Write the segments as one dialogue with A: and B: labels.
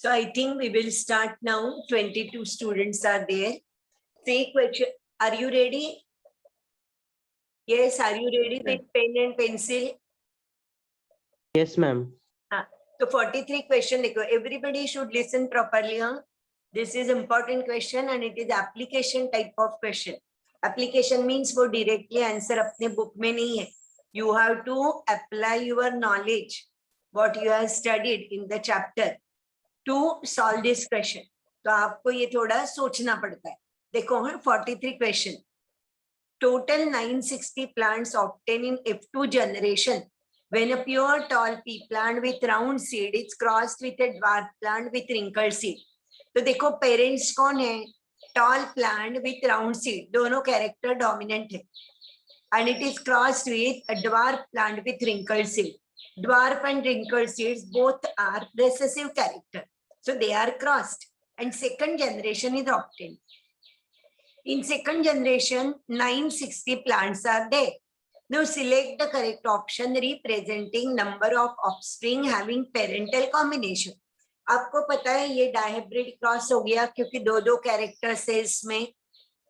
A: So I think we will start now. 22 students are there. 3 questions. Are you ready? Yes, are you ready with pen and pencil?
B: Yes, ma'am.
A: So 43 question. Everybody should listen properly. Huh? This is important question and it is application type of question. Application means वो directly answer अपने book में नहीं है. You have to apply your knowledge, what you have studied in the chapter, to solve this question. तो आपको ये थोड़ा सोचना पड़ता है. देखो 43 question. Total 960 plants obtained in F2 generation. When a pure tall pea plant with round seed is crossed with a dwarf plant with wrinkled seed. तो देखो पेरेंट्स कौन है? Tall plant with round seed, दोनों character dominant है. And it is crossed with a dwarf plant with wrinkled seed. Dwarf and wrinkled seeds both are recessive character, so they are crossed and second generation is obtained. In second generation 960 plants are there. Now select the correct option representing number of offspring having parental combination. आपको पता है ये dihybrid cross हो गया क्योंकि दो characters है इसमें,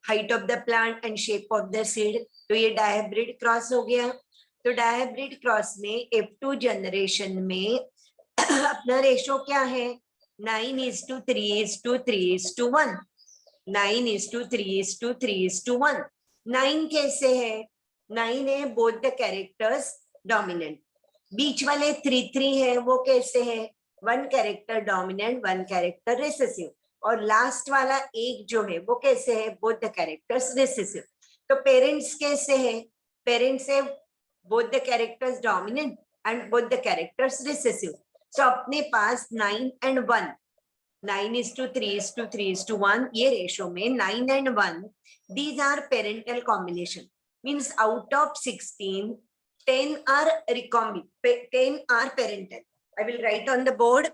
A: height of the plant and shape of the seed. तो ये डायहाइब्रिड क्रॉस हो गया. तो डायहाइब्रिड क्रॉस में F2 जनरेशन में अपना रेशो क्या है? 9:3:3:1. 9:3:3:1. 9 कैसे है? 9 है बोथ द कैरेक्टर्स डोमिनेंट. बीच वाले 3:3 है वो कैसे है? 1 कैरेक्टर डोमिनेंट 1 कैरेक्टर रिसेसिव. और लास्ट वाला एक जो है वो कैसे है? Both the characters recessive. तो पेरेंट्स कैसे है? पेरेंट्स है both the characters dominant and both the characters recessive. So अपने पास 9 and 1, 9:3:3:1 ये रेशो में 9 and 1, these are parental combination. Means out of 16, 10 are recombinant, 10 are parental. I will write on the board.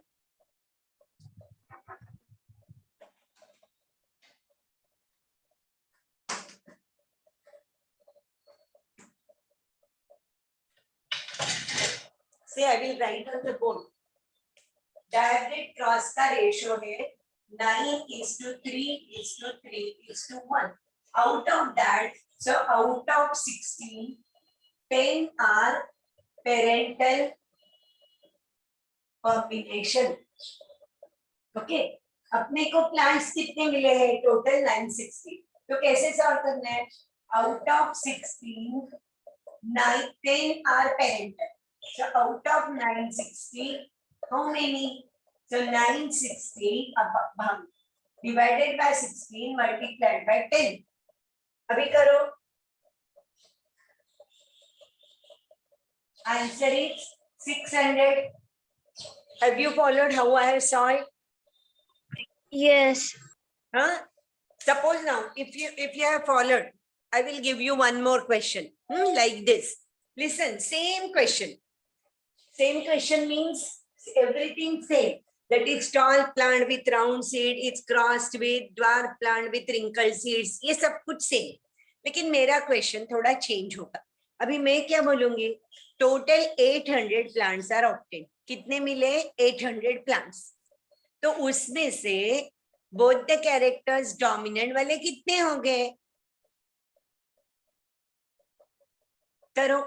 A: See, I will write on the board. Diagonal cross का ratio है 9:3:3:1. Out of that, so out of 16, 10 are parental combination. Okay. अपने को plants कितने मिले हैं? Total 960. तो कैसे solve करना है? Out of 16, 10 are parental. So out of 960, how many? So 960 divided by 16 multiplied by 10. अभी करो. Answer is 600. Have you followed how I have solved?
C: Yes.
A: Huh? Suppose now, if you have followed, I will give you one more question. Like this. Listen, same question. Same question means everything same. That is tall plant with round seed, it's crossed with dwarf plant with wrinkled seeds. ये सब कुछ same. लेकिन मेरा question थोड़ा change होगा. अभी मैं क्या बोलूंगी? Total 800 plants are obtain. कितने मिले? 800 प्लांट्स. तो उसमें से बोथ द कैरेक्टर्स डोमिनेंट वाले कितने हो गए? करो.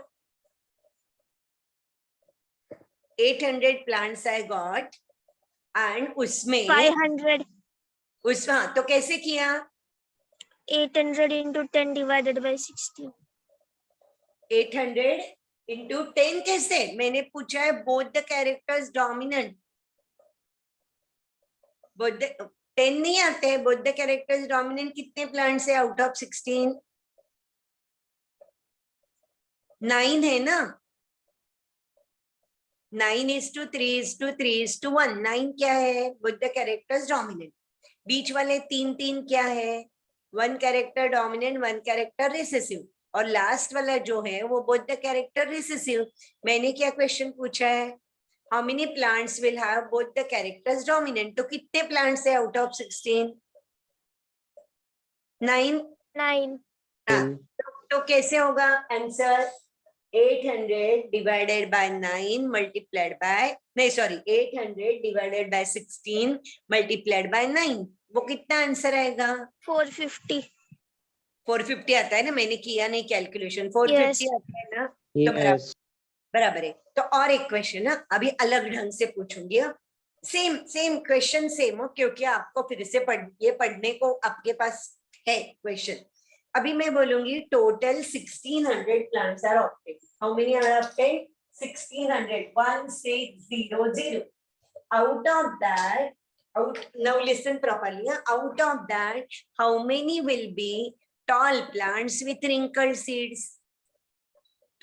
A: 800 plants I got and उसमें
C: 500.
A: उसमें तो कैसे किया?
C: 800 into 10 divided by 16.
A: 800 into 10 कैसे? मैंने पूछा है both the characters dominant. both the 10 नहीं आते हैं. both the characters dominant कितने plants है out of 16? 9 है ना? 9:3:3:1. 9 क्या है? both the characters dominant. बीच वाले 3 क्या है? 1 character dominant 1 character recessive. और लास्ट वाला जो है वो both the character recessive. मैंने क्या क्वेश्चन पूछा है? how many plants will have both the characters dominant? तो कितने plants है out of 16? 9.
C: 9.
A: तो कैसे होगा answer? 800 divided by 9 multiplied by, नहीं sorry, 800 divided by 16 multiplied by 9, वो कितना आंसर आएगा?
C: 450.
A: 450 आता है ना, मैंने किया नहीं कैलकुलेशन, 450
C: Yes.
A: आता है ना, तो
B: Yes.
A: बराबर है। तो और एक क्वेश्चन ना अभी अलग ढंग से पूछूंगी, सेम सेम क्वेश्चन सेम हो, क्योंकि आपको फिर से ये पढ़ने को आपके पास है क्वेश्चन। अभी मैं बोलूंगी total 1600 plants are opted, how many are opted? 1600, 1600 out of that, now listen properly, out of that how many will be tall plants with wrinkled seeds?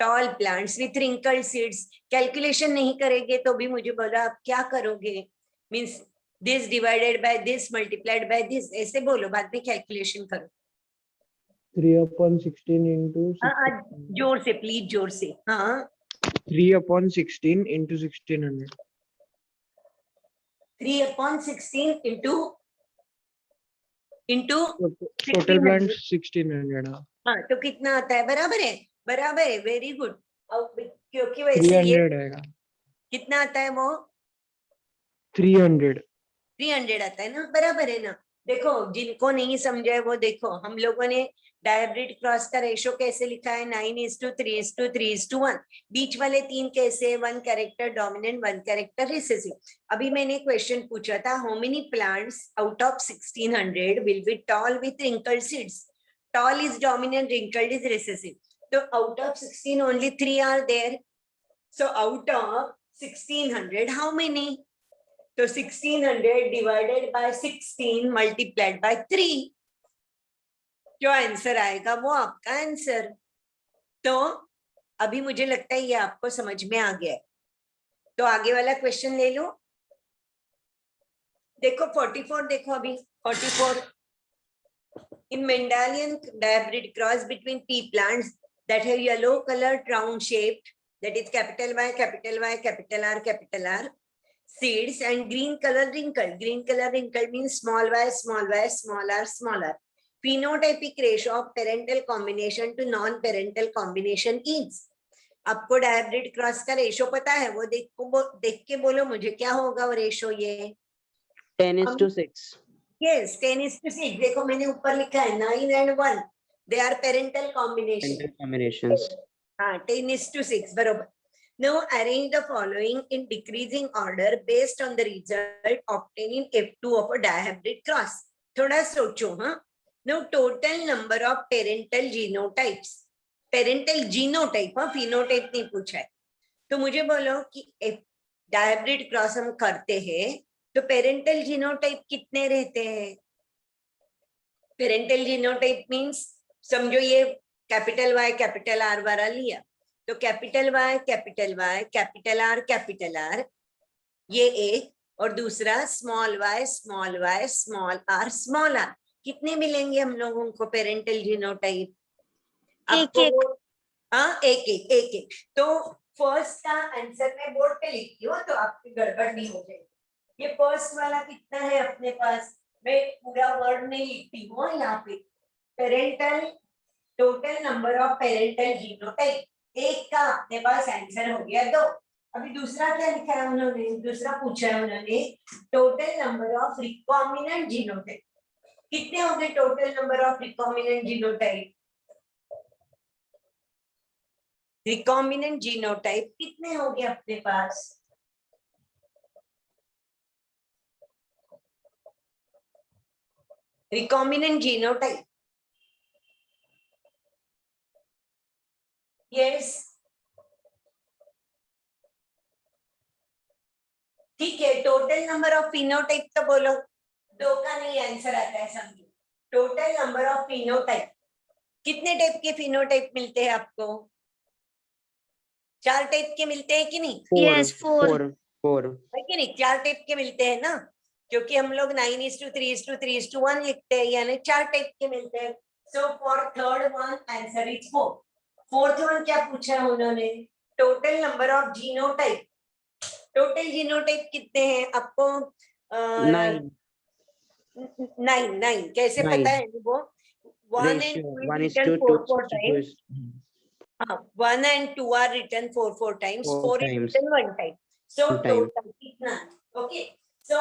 A: Tall plants with wrinkled seeds. Calculation नहीं करेंगे तो भी मुझे बोला आप क्या करोगे, means this divided by this multiplied by this, ऐसे बोलो, बाद में कैलकुलेशन करो।
D: 3/16 into
A: जोर से प्लीज, जोर से। हाँ
D: 3/16 into 1600.
A: 3/16 into
D: Total plants 1600.
A: हाँ, तो कितना आता है? बराबर है, बराबर है, वेरी गुड। क्योंकि वैसे ये
D: 300 आएगा।
A: कितना आता है? वो
D: 300
A: आता है ना, बराबर है ना। देखो जिनको नहीं समझा है वो देखो, हम लोगों ने डायब्रिड क्रॉस का रेशो कैसे लिखा है? 9:3:3:1। बीच वाले 3 कैसे? 1 कैरेक्टर डोमिनेंट, 1 कैरेक्टर रिसेसिव। अभी मैंने क्वेश्चन पूछा था, how many plants out of 1600 will be toll with wrinkled seeds? Tall is dominant, wrinkled is recessive, तो out of 16 only 3 are there. So out of 1600 how many? तो 1600 divided by 16 multiplied by 3, जो answer आएगा वो आपका answer. तो अभी मुझे लगता है ये आपको समझ में आ गया है, तो आगे वाला क्वेश्चन ले लो। देखो 44, देखो अभी 44, in Mendelian hybrid cross between pea plants that have yellow colored round shaped, that is capital Y, capital Y, capital R seeds, and green color wrinkled. Green color wrinkled means small y, small y, small r, small r. Phenotypic ratio of parental combination to non-parental combination is. आपको dihybrid cross का ratio पता है? वो देख के बोलो मुझे क्या होगा वो रेशो। ये
B: 10:6.
A: Yes, 10:6। देखो मैंने ऊपर लिखा है 9 and 1, they are parental combination.
B: Parental combinations.
A: हाँ 10:6 बरोबर। Now arrange the following in decreasing order based on the result obtained in F2 of a dihybrid cross. थोड़ा सोचो। हाँ, now total number of parental genotypes, parental genotype, हाँ phenotype नहीं पूछा है। तो मुझे बोलो कि डायब्रिड क्रॉस हम करते हैं तो पेरेंटल जीनोटाइप कितने रहते हैं? पेरेंटल जीनोटाइप मींस समझो ये कैपिटल वाई कैपिटल आर वाला लिया, तो capital Y capital Y capital R ये एक, और दूसरा small y small y small r, कितने मिलेंगे हम लोगों को पेरेंटल जीनोटाइप?
C: एक।
A: हाँ एक। तो फर्स्ट का आंसर मैं बोर्ड पे लिखती हूँ तो आपकी गड़बड़ नहीं हो जाएगी। ये फर्स्ट वाला कितना है अपने पास? मैं पूरा वर्ड नहीं लिखती हूँ यहाँ पे। Parental, total number of parental genotype, एक का अपने पास आंसर हो गया 2। अभी दूसरा क्या लिखा है उन्होंने? दूसरा पूछा है उन्होंने total number of recombinant genotype, कितने हो गए total number of recombinant genotype? Recombinant genotype कितने हो गए अपने पास? रिकॉम्बिनेंट जीनोटाइप, यस ठीक है। टोटल नंबर ऑफ फिनोटाइप तो बोलो, 2 का नहीं आंसर आता है समझो। टोटल नंबर ऑफ फिनोटाइप, कितने टाइप के फिनोटाइप मिलते हैं आपको? 4 टाइप के मिलते हैं कि नहीं?
C: Yes, 4.
A: है कि नहीं? 4 टाइप के मिलते हैं ना, क्योंकि हम लोग 9:3:3:1 लिखते हैं, यानी 4 टाइप के मिलते हैं। So for third one answer is 4। Fourth one क्या पूछा है उन्होंने? Total number of genotype, total genotype कितने हैं आपको? 9 कैसे
B: 9.
A: पता है वो? 1 and 2 is written 4 times। 1 and 2 are written 4 times.
B: 4
A: 4 is
B: times.
A: written 1 time. So
B: One time.
A: total कितना? Okay. So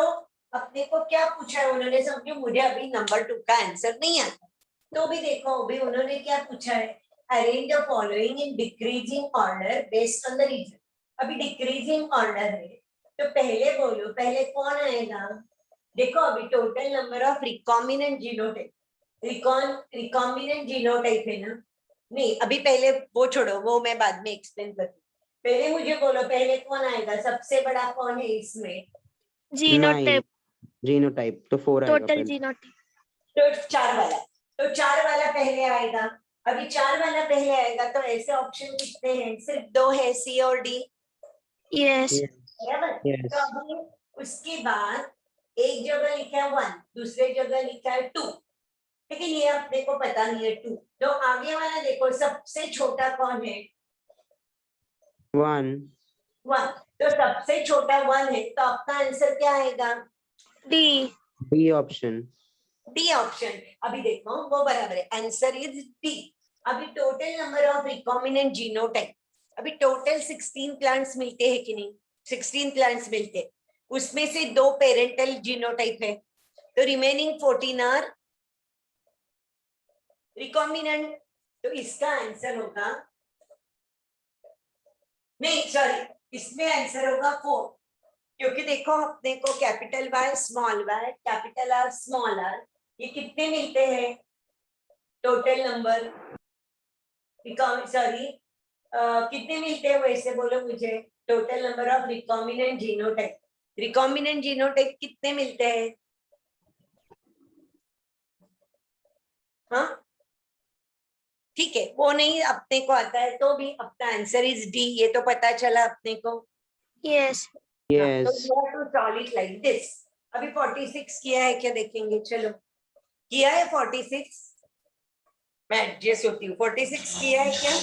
A: अपने को क्या पूछा है उन्होंने, समझो मुझे अभी नंबर 2 का आंसर नहीं आता, तो भी देखो अभी उन्होंने क्या पूछा है, arrange the following in decreasing order based on the reason. अभी डिक्रीजिंग ऑर्डर है तो पहले बोलो, पहले कौन आएगा? देखो अभी total number of recombinant genotype, recombinant genotype है ना. नहीं अभी पहले वो छोड़ो, वो मैं बाद में एक्सप्लेन करती हूँ. पहले मुझे बोलो पहले कौन आएगा, सबसे बड़ा कौन है इसमें?
C: जीनोटाइप,
B: जीनोटाइप तो 4 आएगा
C: टोटल
B: पहले.
C: जीनोटाइप.
A: तो 4 वाला, तो 4 वाला पहले आएगा. अभी 4 वाला पहले आएगा तो ऐसे ऑप्शन कितने हैं? सिर्फ 2 है, सी और डी.
C: यस.
B: Yes.
A: बराबर.
B: Yes.
A: तो अभी उसके बाद एक जगह लिखा है 1, दूसरे जगह लिखा है 2, लेकिन ये अपने को पता नहीं है 2. तो आगे वाला देखो सबसे छोटा कौन है?
B: 1.
A: 1. तो सबसे छोटा 1 है तो आपका आंसर क्या आएगा?
C: D.
B: B option.
A: D option. अभी देखो वो बराबर है, आंसर इज डी. अभी total number of recombinant genotype, अभी टोटल 16 प्लांट्स मिलते हैं कि नहीं? 16 प्लांट्स मिलते हैं, उसमें से 2 पेरेंटल जीनोटाइप है, तो रिमेनिंग 14 आर रिकॉम्बिनेंट. तो इसका आंसर होगा, नहीं सॉरी, इसमें आंसर होगा 4, क्योंकि देखो अपने को capital Y small Y capital R small are ये कितने मिलते हैं? टोटल नंबर सॉरी कितने मिलते हैं वैसे बोलो मुझे, total number of recombinant genotype. Recombinant genotype कितने मिलते हैं? हाँ ठीक है, वो नहीं अपने को आता है तो भी अपना आंसर इज डी, ये तो पता चला अपने को.
C: यस.
A: तो
B: Yes.
A: you have to solve it like this. अभी 46 किया है क्या देखेंगे, चलो किया है 46, मैं एडजस्ट होती हूँ. 46 किया है क्या?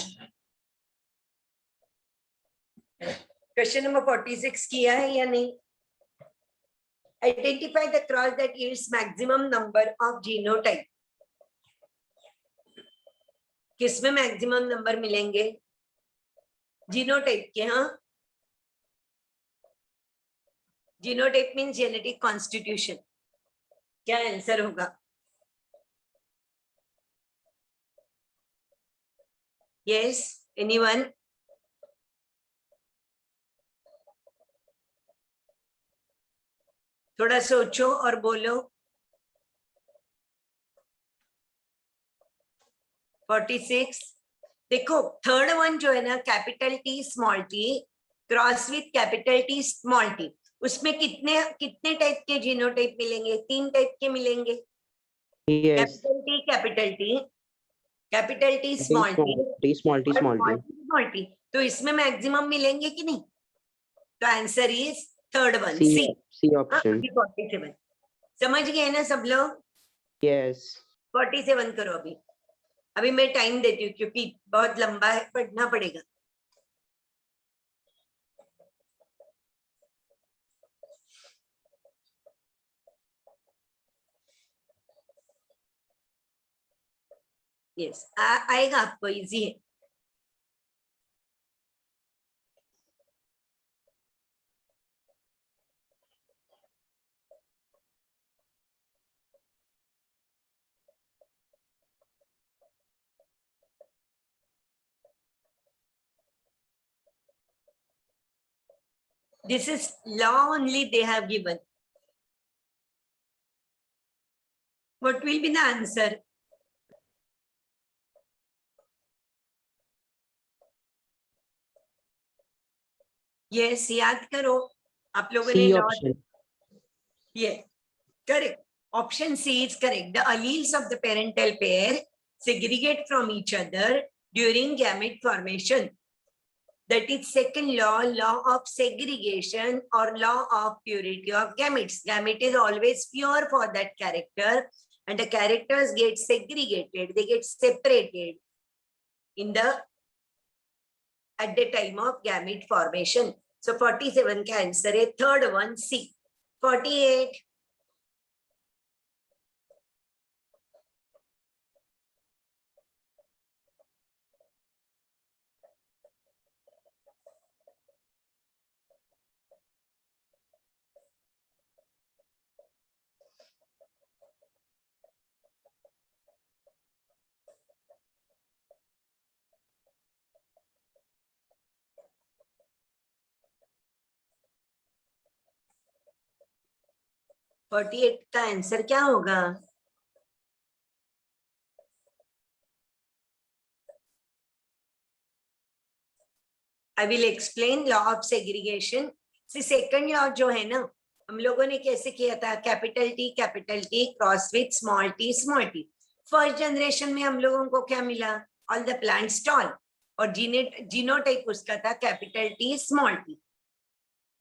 A: क्वेश्चन नंबर 46 किया है या नहीं? Identify the cross that yields maximum number of genotype. किसमें मैक्सिमम नंबर मिलेंगे? जीनोटाइप के. हाँ, जीनोटाइप मीन्स जेनेटिक कॉन्स्टिट्यूशन. क्या आंसर होगा? Yes, anyone? थोड़ा सोचो और बोलो. 46. देखो थर्ड वन जो है ना, capital T small T cross with capital T small T, उसमें कितने कितने टाइप के जीनोटाइप मिलेंगे? 3 टाइप के मिलेंगे.
B: Yes.
A: Capital T small T
B: T small t small t.
A: Small T, तो इसमें मैक्सिमम मिलेंगे कि नहीं? तो answer is third one,
B: C.
A: C.
B: C option.
A: 47 समझ गए ना सब लोग?
B: Yes.
A: 47 करो. अभी अभी मैं टाइम देती हूँ क्योंकि बहुत लंबा है, पढ़ना पड़ेगा. यस, आएगा आपको, इजी है. This is law only they have given. What will be the answer? Yes, याद करो आप लोगों ने
B: C
A: law.
B: option.
A: Yeah, correct. Option C is correct. The alleles of the parental pair segregate from each other during gamete formation. That is second law, law of segregation or law of purity of gametes. Gamete is always pure for that character, and the characters get segregated, they get separated in the at the time of gamete formation. So 47 का answer है third one, C. 48. 48 का answer क्या होगा? I will explain law of segregation. Second law जो है ना, हम लोगों ने कैसे किया था, capital T cross with small T small T. First generation में हम लोगों को क्या मिला? ऑल द प्लांट्स टॉल, और जीनोटाइप उसका था कैपिटल टी स्मॉल टी।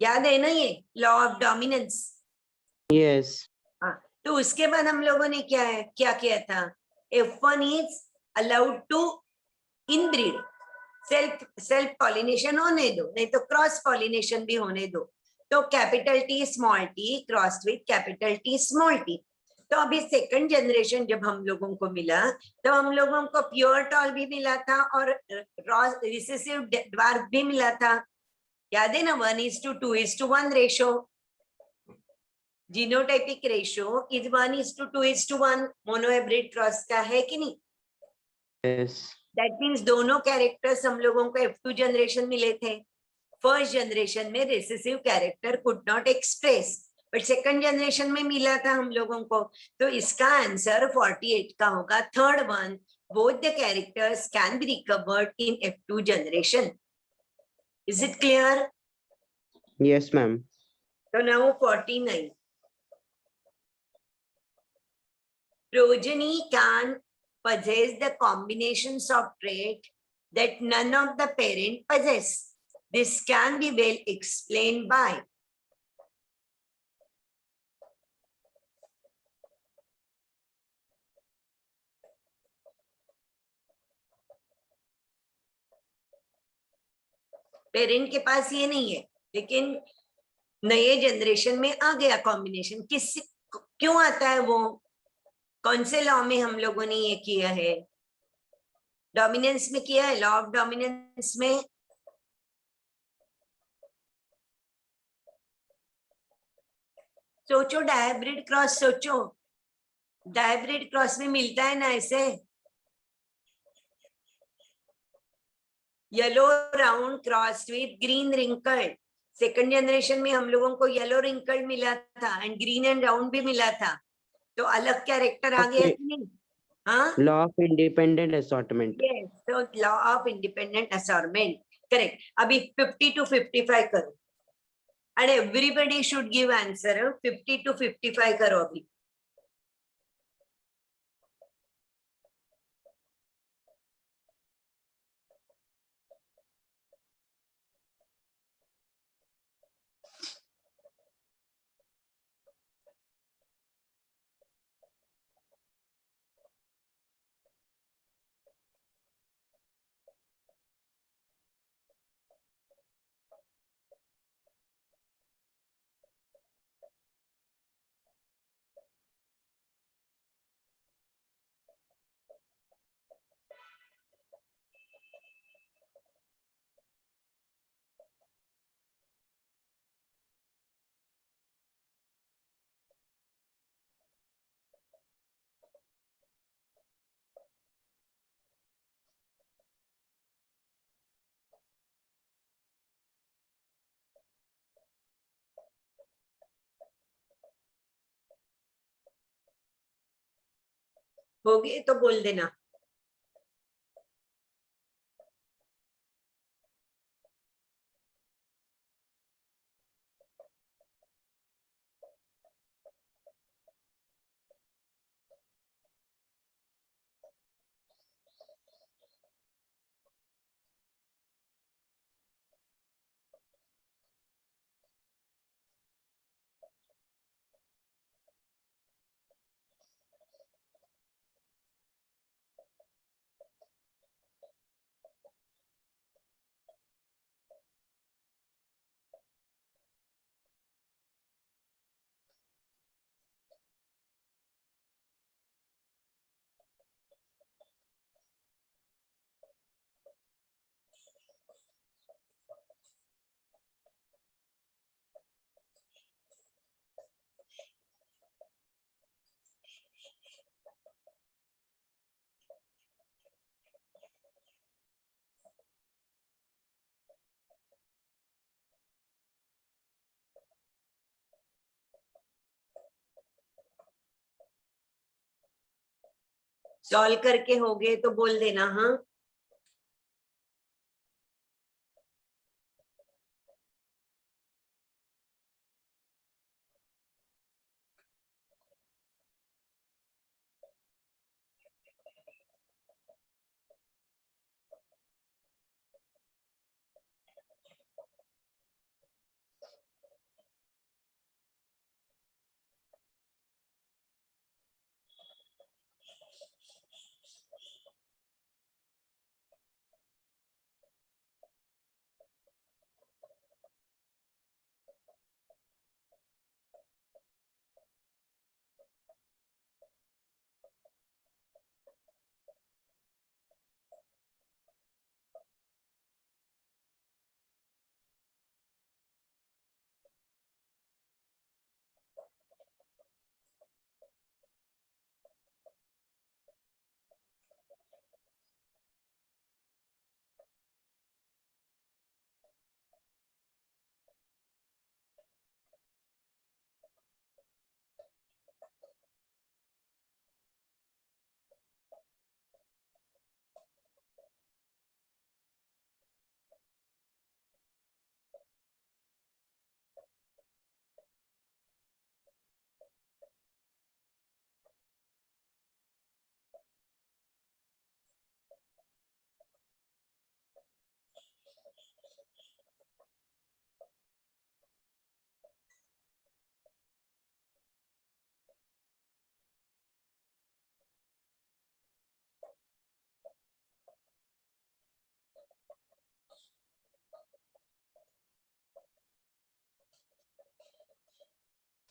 A: याद है ना ये लॉ ऑफ डोमिनेंस?
B: Yes.
A: हाँ, तो उसके बाद हम लोगों ने क्या किया था? F1 is allowed to inbreed, self pollination होने दो, नहीं तो क्रॉस पॉलिनेशन भी होने दो। तो capital T small T cross with capital T small T. तो अभी सेकंड जनरेशन जब हम लोगों को मिला, तो हम लोगों को प्योर टॉल भी मिला था और रिसेसिव ड्वार्फ भी मिला था। याद है ना, 1:2:1 ratio. Genotypic ratio is 1:2:1 monohybrid cross का, है कि नहीं?
B: Yes.
A: दैट मीन्स दोनों कैरेक्टर्स हम लोगों को F2 जनरेशन मिले थे। फर्स्ट जनरेशन में recessive character could not express, but second generation में मिला था हम लोगों को। तो इसका आंसर 48 का होगा, third one. Both the characters can be recovered in F2 generation. Is it clear?
B: Yes, ma'am.
A: तो now 49. Progeny can possess the combinations of trait that none of the parent possess. This can be well explained by parent के पास ये नहीं है, लेकिन नए generation में आ गया combination. क्यों आता है वो? कौन से लॉ में हम लोगों ने ये किया है? डोमिनेंस में किया है, लॉ ऑफ डोमिनेंस में। सोचो, डायब्रिड क्रॉस सोचो, डायब्रिड क्रॉस में मिलता है ना ऐसे, yellow round cross with green wrinkled. Second generation में हम लोगों को येलो रिंकल्ड मिला था एंड ग्रीन एंड राउंड भी मिला था। तो अलग कैरेक्टर आ गया कि नहीं? हाँ,
B: Law of independent assortment.
A: Yes, तो law of independent assortment, correct. अभी 50 to 55 करो, and everybody should give answer. 50 to 55 करो अभी। हो गए तो बोल देना। सॉल्व करके हो गए तो बोल देना। हाँ,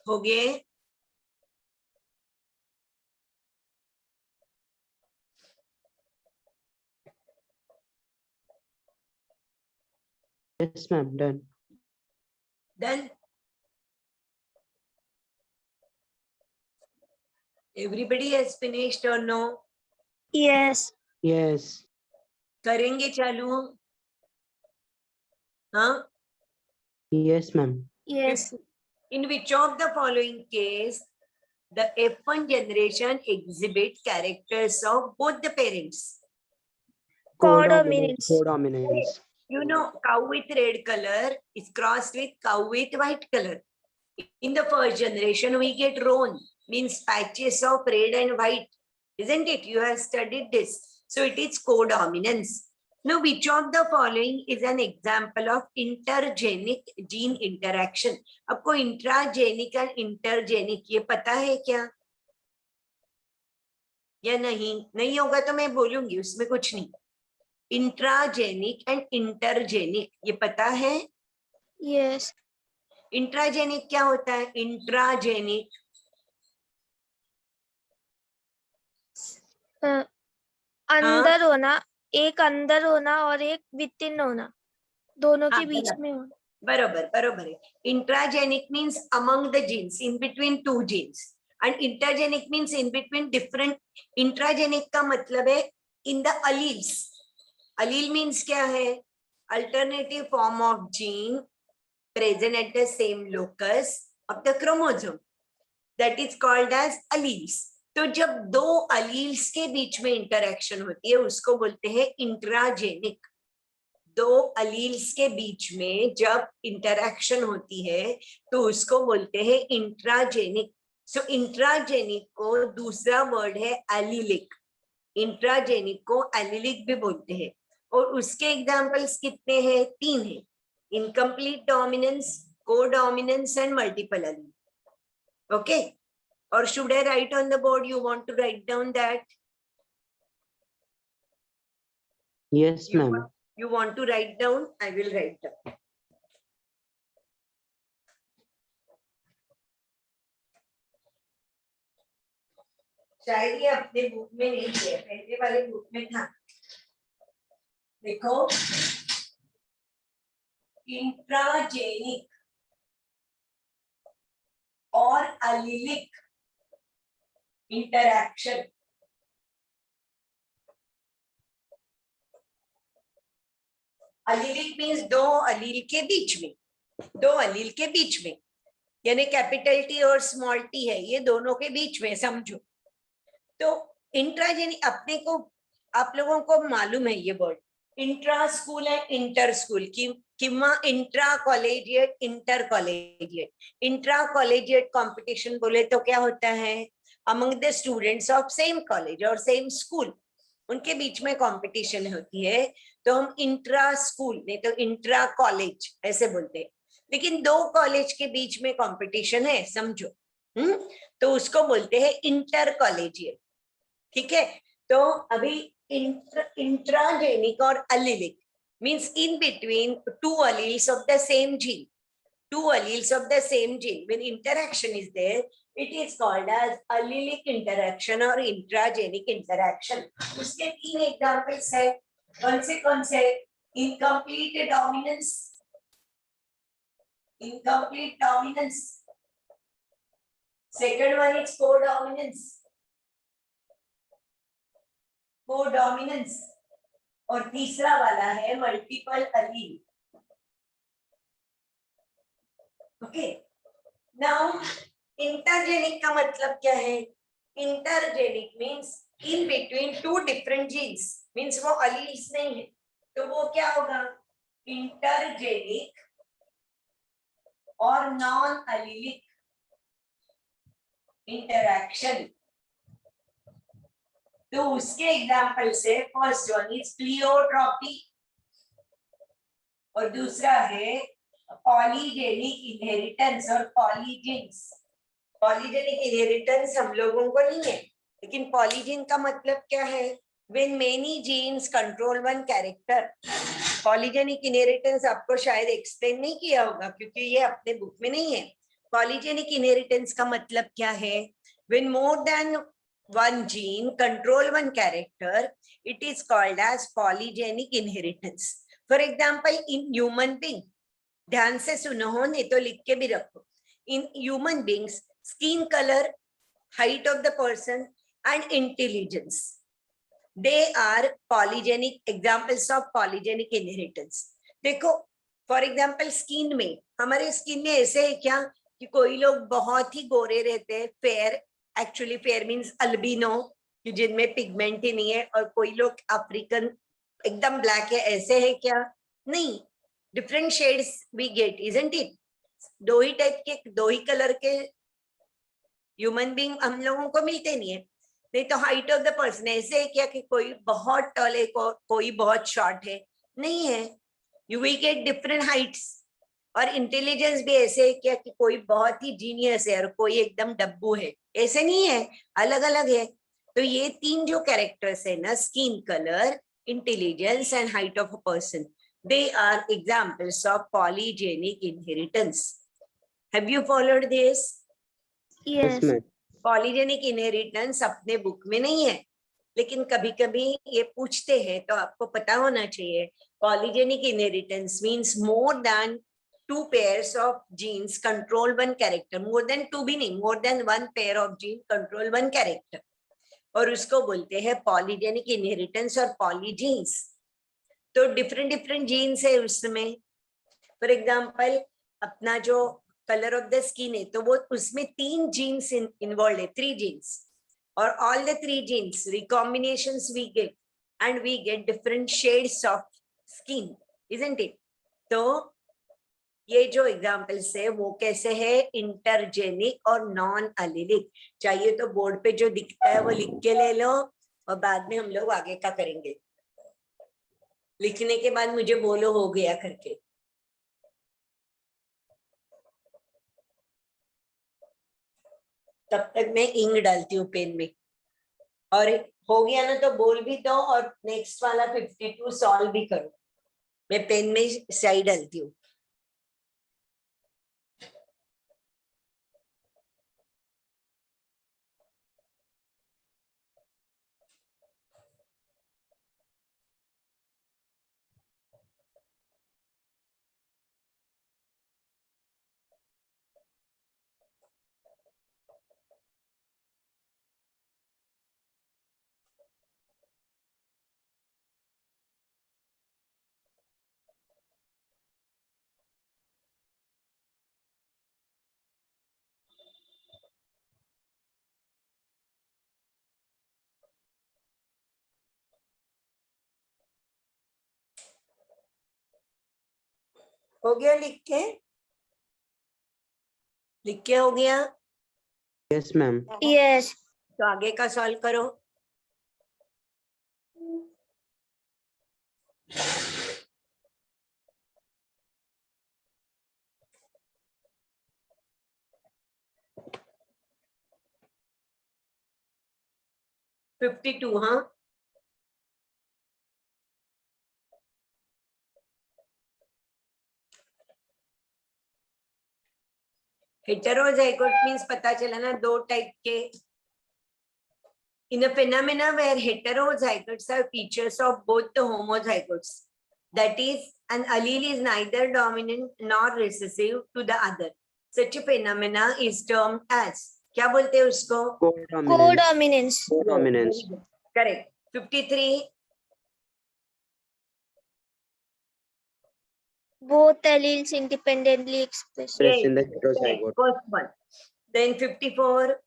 A: हो गए।
B: Yes, ma'am. Done.
A: Done. Everybody has finished or no?
C: Yes.
B: Yes.
A: करेंगे चालू? हाँ,
B: Yes, ma'am.
C: Yes.
A: in which of the following case the F1 generation exhibit characters of both the parents?
C: Codominance.
B: Codominance.
A: You know, cow with red color is crossed with cow with white color. In the first generation, we get roan, means patches of red and white, isn't it? You have studied this. So it is codominance. Now, which of the following is an example of intergenic gene interaction? आपको intragenic and intergenic ये पता है क्या या नहीं? नहीं होगा तो मैं बोलूंगी, उसमें कुछ नहीं। इंट्राजेनिक एंड इंटरजेनिक ये पता है?
C: Yes.
A: इंट्राजेनिक क्या होता है? इंट्राजेनिक
C: अंदर होना, एक अंदर होना और एक विद होना, दोनों के
A: हाँ,
C: बीच में होना।
A: बरोबर बरोबर है। Intragenic means among the genes, in between two genes, and intergenic means in between different. Intragenic का मतलब है in the alleles. Allele means क्या है? Alternative form of gene present at the same locus of the chromosome, that is called as alleles. तो जब दो alleles के बीच में इंटरेक्शन होती है उसको बोलते हैं इंट्राजेनिक। दो अलील्स के बीच में जब इंटरेक्शन होती है तो उसको बोलते हैं इंट्राजेनिक। सो इंट्राजेनिक को दूसरा वर्ड है एलिलिक। इंट्राजेनिक को एलिलिक भी बोलते हैं। और उसके एग्जांपल्स कितने हैं? 3 हैं। Incomplete dominance, codominance and multiple allele. Okay, और should I write on the board? You want to write down that?
B: Yes, ma'am.
A: You want to write down? I will write down. शायद ये अपने book में नहीं है, पहले वाले book में था। देखो, इंट्राजेनिक और अलीलिक इंटरैक्शन। अलीलिक मीन्स दो अलील के बीच में, दो अलील के बीच में, यानी कैपिटल टी और स्मॉल टी है, ये दोनों के बीच में समझो। तो इंट्राजेनिक अपने को, आप लोगों को मालूम है ये वर्ड, इंट्रा स्कूल है, इंटर स्कूल किंवा intra collegiate, inter collegiate. Intra collegiate competition बोले तो क्या होता है, among the students of same college और सेम स्कूल, उनके बीच में कंपटीशन होती है, तो हम इंट्रा स्कूल नहीं तो इंट्रा कॉलेज ऐसे बोलते हैं. लेकिन दो कॉलेज के बीच में कंपटीशन है समझो, तो उसको बोलते हैं इंटर कॉलेजिएट. ठीक है, तो अभी इंट्राजेनिक और allelic means in between two alleles of the same gene. Two alleles of the same gene, when interaction is there, it is called as allelic interaction or intragenic interaction. उसके तीन examples है, कौन से? Incomplete dominance, incomplete dominance. Second one is codominance. और तीसरा वाला है multiple allele. Okay, now intergenic का मतलब क्या है? Intergenic means in between two different genes, means वो अलील्स नहीं है, तो वो क्या होगा? इंटरजेनिक और नॉन अलीलिक इंटरैक्शन. तो उसके एग्जांपल से फर्स्ट वन इज प्लियोट्रॉपी और दूसरा है पॉलीजेनिक इनहेरिटेंस और पॉलीजीन्स. पॉलीजेनिक इनहेरिटेंस हम लोगों को नहीं है, लेकिन पॉलीजीन का मतलब क्या है? When many jeans control one character. Polygenic inheritance आपको शायद एक्सप्लेन नहीं किया होगा क्योंकि ये अपने बुक में नहीं है. पॉलीजेनिक इनहेरिटेंस का मतलब क्या है? When more than one gene control one character, it is called as polygenic inheritance. For example, in human being, ध्यान से सुनो हो नहीं तो लिख के भी रखो. In human beings, skin color, height of the person and intelligence, they are polygenic examples of polygenic inheritance. देखो फॉर एग्जाम्पल स्किन में, हमारे स्किन में ऐसे है क्या कि कोई लोग बहुत ही गोरे रहते हैं, fair, actually fair means albino, कि जिनमें पिगमेंट ही नहीं है, और कोई लोग अफ्रीकन एकदम ब्लैक है, ऐसे है क्या? नहीं, different shades we get, isn't it? दो ही टाइप के, दो ही कलर के ह्यूमन बीइंग हम लोगों को मिलते नहीं है. नहीं तो हाइट ऑफ द पर्सन ऐसे है क्या कि कोई बहुत टॉल है, कोई बहुत शॉर्ट है? नहीं है, you we get different heights. और इंटेलिजेंस भी ऐसे है क्या कि कोई बहुत ही जीनियस है और कोई एकदम डब्बू है, ऐसे नहीं है, अलग अलग है. तो ये तीन जो कैरेक्टर्स है ना, skin colour, intelligence and height of a person, they are examples of polygenic inheritance. Have you followed this?
B: Yes,
C: yes,
B: ma'am.
A: Polygenic inheritance अपने बुक में नहीं है, लेकिन कभी कभी ये पूछते हैं तो आपको पता होना चाहिए. Polygenic inheritance means more than two pairs of genes control one character. more than two भी नहीं, more than one pair of gene control one character. और उसको बोलते हैं पॉलीजेनिक इनहेरिटेंस और पॉलीजीन्स. तो डिफरेंट डिफरेंट जीन्स है उसमें. फॉर एग्जांपल अपना जो कलर ऑफ द स्किन है, तो वो उसमें तीन जीन्स इन्वॉल्व है, 3 जीन्स, और all the 3 genes recombinations we get, and we get different shades of skin, isn't it? तो ये जो एग्जाम्पल्स है वो कैसे है? इंटरजेनिक और नॉन अलिलिक. चाहिए तो बोर्ड पे जो दिखता है वो लिख के ले लो, और बाद में हम लोग आगे का करेंगे. लिखने के बाद मुझे बोलो हो गया करके. तब तक मैं इंक डालती हूँ पेन में, और हो गया ना तो बोल भी दो, और नेक्स्ट वाला 52 सॉल्व भी करो. मैं पेन में स्याही डालती हूँ. हो गया लिख के हो गया?
B: Yes, ma'am.
C: Yes.
A: तो आगे का सॉल्व करो। फिफ्टी टू, हाँ हेटेरोजाइगोट मीन्स पता चला ना, दो टाइप के। In a phenomena where heterozygotes are features of both the homozygotes, that is, an allele is neither dominant nor recessive to the other, such a phenomena is termed as, क्या बोलते हैं उसको?
B: Co-dominance.
C: Co-dominance.
B: Co-dominance.
A: Correct. 53.
C: Both alleles independently expressed.
B: Expressed in the
A: Yes,
B: heterozygote.
A: correct. First one. Then 54.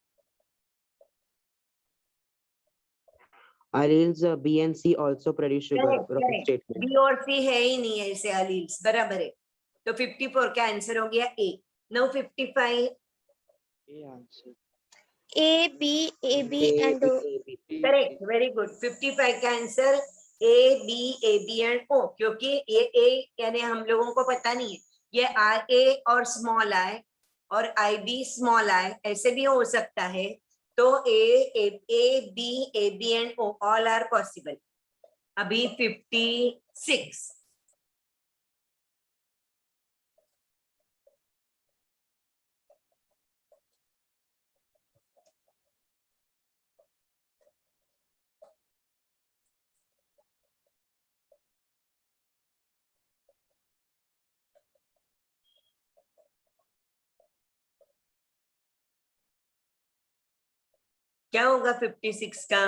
B: Alleles B and C also produce sugar.
A: Correct,
B: Wrong
A: correct.
B: statement.
A: B और C है ही नहीं ऐसे alleles, बराबर है। तो 54 का answer हो गया ए। Now 55.
C: A, B, and O.
A: Correct, very good. 55 का आंसर ए बी एंड ओ, क्योंकि ये ए यानी हम लोगों को पता नहीं है, ये आई ए और स्मॉल आई और आई बी स्मॉल आई ऐसे भी हो सकता है। तो A B and O all are possible. अभी 56। क्या होगा 56 का?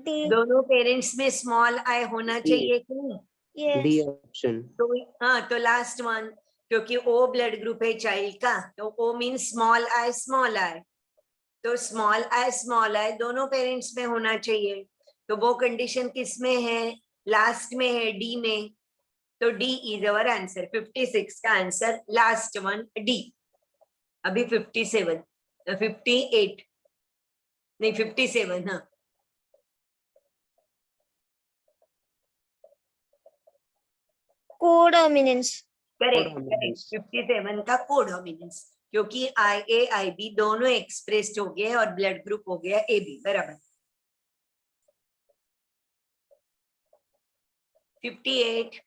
C: D.
A: दोनों पेरेंट्स में स्मॉल आई होना चाहिए कि नहीं?
C: Yes.
B: D option.
A: तो हाँ, तो लास्ट वन, क्योंकि ओ ब्लड ग्रुप है चाइल्ड का, तो O mean small i small i, तो स्मॉल आई दोनों पेरेंट्स में होना चाहिए। तो वो कंडीशन किस में है? लास्ट में है, डी में। तो डी इज अवर आंसर। 56 का आंसर लास्ट वन डी। अभी 57, 58 नहीं 57, हाँ
C: Co-dominance.
A: Correct correct.
B: Co-dominance.
A: 57 का कोडोमिनेंस, क्योंकि आई ए आई बी दोनों एक्सप्रेस्ड हो गए और ब्लड ग्रुप हो गया ए बी, बराबर। 58।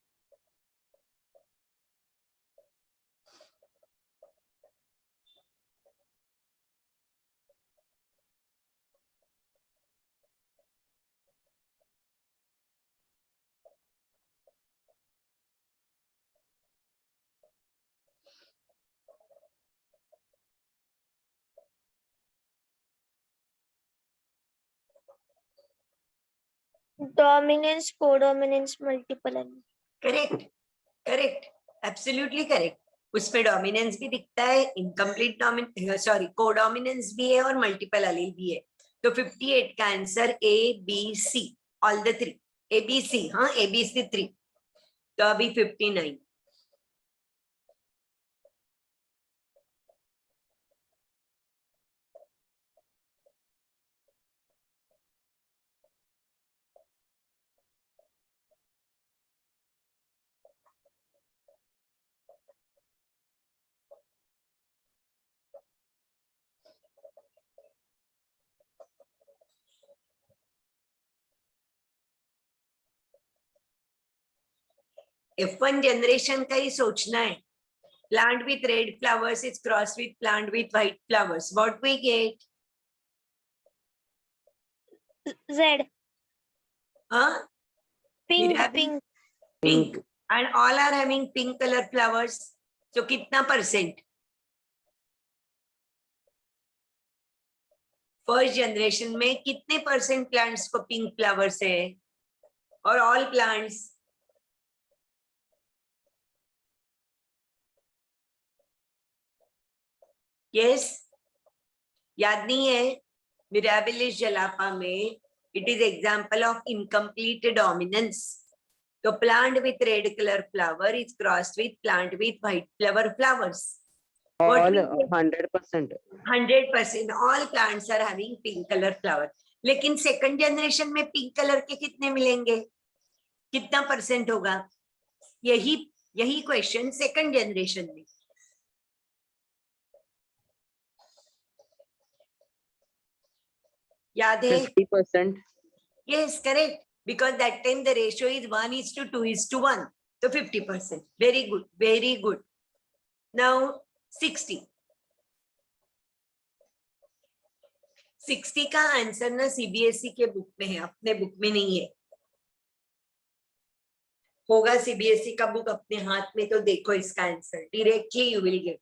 C: Dominance, codominance, multiple alleles.
A: Correct correct, absolutely correct. उसमें डोमिनेंस भी दिखता है, इनकम्प्लीट कोडोमिनेंस भी है और मल्टीपल अलील भी है। तो 58 का answer A B C, all the three, A B C, हाँ ए बी सी 3। तो अभी 59। F1 जनरेशन का ही सोचना है। Plant with red flowers is crossed with plant with white flowers. What we get?
C: Z.
A: Huh?
C: Pink,
A: Mirabelle?
C: pink.
A: Pink. And all are having pink color flowers. So कितना percent? First generation में कितने percent plants को pink flowers है? और all plants? Yes, याद नहीं है? Mirabilis जलापा में it is example of incomplete dominance. तो plant with red color flower is crossed with plant with white flower flowers. What
B: All
A: will be
B: 100%.
A: 100% all plants are having pink color flower. लेकिन second generation में pink colour के कितने मिलेंगे? कितना percent होगा? यही यही क्वेश्चन सेकंड जनरेशन में. याद है?
B: 50%.
A: Yes, correct. Because that time the ratio is 1:2:1. So 50%. Very good. Very good. Now 60. 60 का आंसर ना सीबीएसई के बुक में है, अपने बुक में नहीं है. होगा सीबीएसई का बुक अपने हाथ में तो देखो इसका answer. Directly you will get.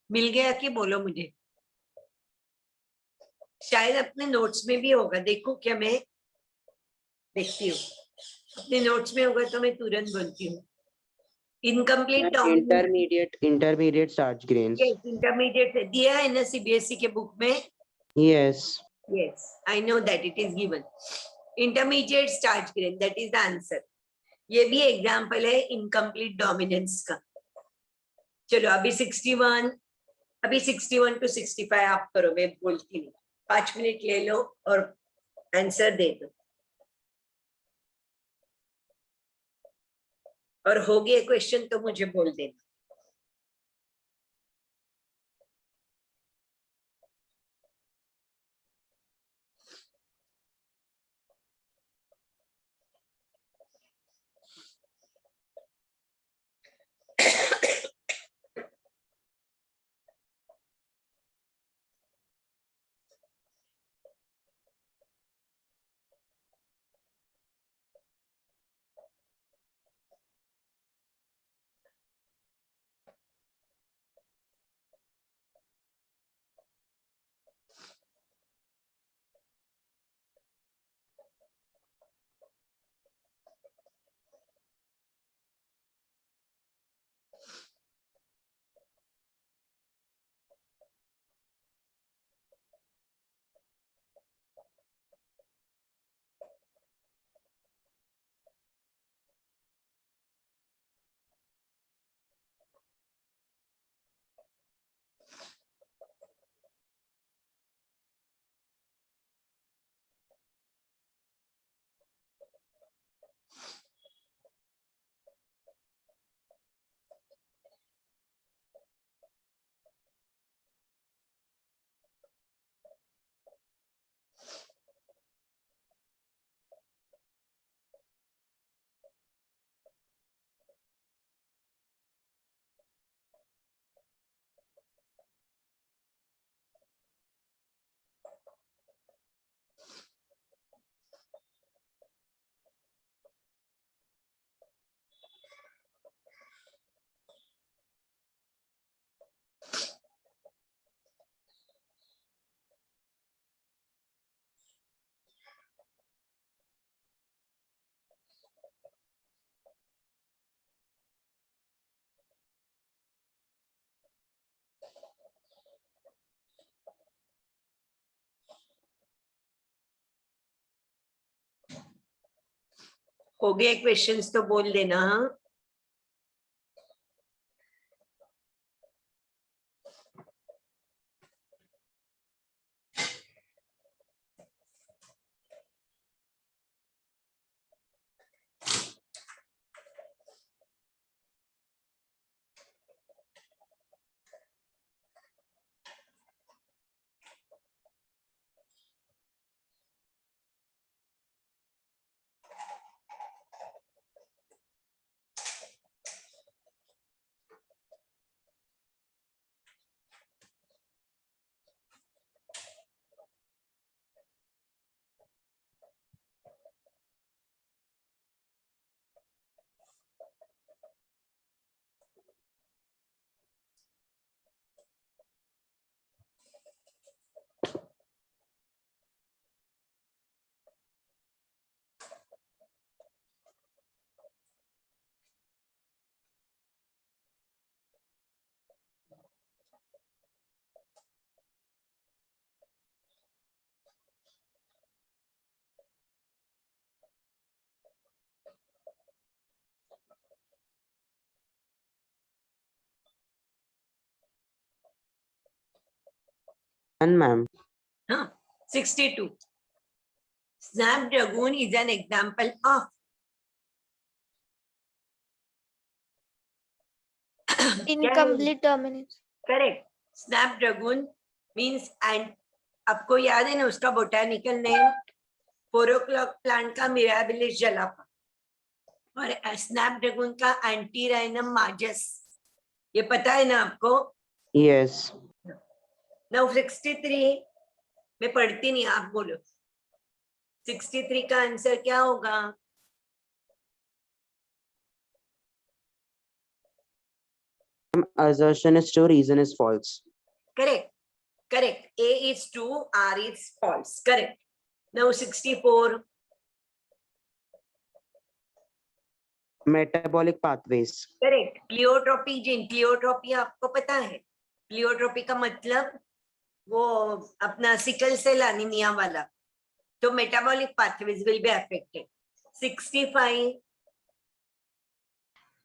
A: मिल गया कि बोलो मुझे. शायद अपने नोट्स में भी होगा. देखो क्या मैं देखती हूँ. अपने नोट्स में होगा तो मैं तुरंत बोलती हूँ. Incomplete
B: Intermediate starch grains.
A: Intermediate दिया है ना सीबीएसई के बुक में.
B: Yes.
A: Yes, I know that it is given. Intermediate starch grain, that is the answer. ये भी एग्जाम्पल है इनकम्प्लीट डोमिनेंस का. चलो अभी 61, अभी 61 to 65 आप करो, मैं बोलती हूँ. 5 मिनट ले लो और आंसर दे दो. और हो गया क्वेश्चन तो मुझे बोल देना. हो गए क्वेश्चंस तो बोल देना. हाँ,
B: 1 ma'am.
A: Huh? 62. Snapdragon is an example of
C: Incomplete dominance.
A: Correct. Snapdragon means and आपको याद है ना उसका बोटानिकल नेम 4 o'clock प्लांट का मिराबिलिस जलापा और स्नैपड्रैगन का एंटीराइनम माजस. ये पता है ना आपको?
B: Yes.
A: नाउ 63 मैं पढ़ती नहीं, आप बोलो. 63 का आंसर क्या होगा?
B: Assertion is true, reason is false.
A: Correct. Correct. A is true, R is false. Correct. Now 64.
B: Metabolic pathways.
A: Correct. Pleiotropy gene. Pleiotropy आपको पता है? प्लियोट्रोपी का मतलब वो अपना सिकल सेल एनीमिया वाला. तो metabolic pathways will be affected. 65.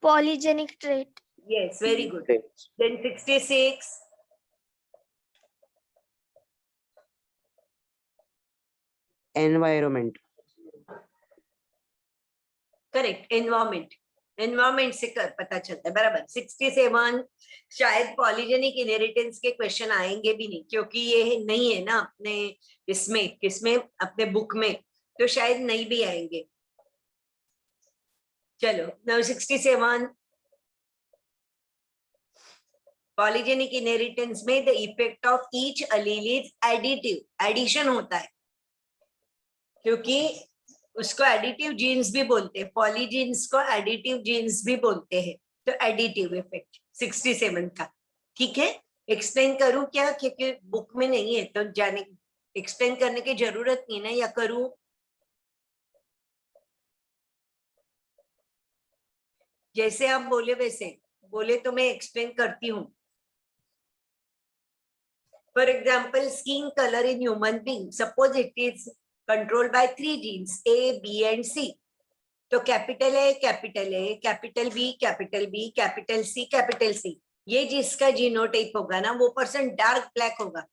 C: Polygenic trait.
A: Yes, very good.
B: Great.
A: Then 66.
B: Environment.
A: Correct. Environment. Environment से पता चलता है. बराबर. 67. शायद पॉलीजेनिक इनहेरिटेंस के क्वेश्चन आएंगे भी नहीं क्योंकि ये नहीं है ना अपने इसमें, किसमें, अपने बुक में, तो शायद नहीं भी आएंगे. चलो. नाउ 67. पॉलीजेनिक इनहेरिटेंस में the effect of each allele is additive. Addition होता है क्योंकि उसको एडिटिव जीन्स भी बोलते हैं. पॉलीजीन्स को एडिटिव जीन्स भी बोलते हैं. तो एडिटिव इफेक्ट 67 का. ठीक है. एक्सप्लेन करूं क्या? क्योंकि बुक में नहीं है तो जाने एक्सप्लेन करने की जरूरत नहीं ना, या करूं? जैसे आप बोले वैसे बोले तो मैं एक्सप्लेन करती हूँ. For example skin colour in human being, suppose it is controlled by 3 genes A, B and C. तो capital A, capital A, capital B, capital B, capital C, capital C. ये जिसका जीनोटाइप होगा ना वो person dark black होगा.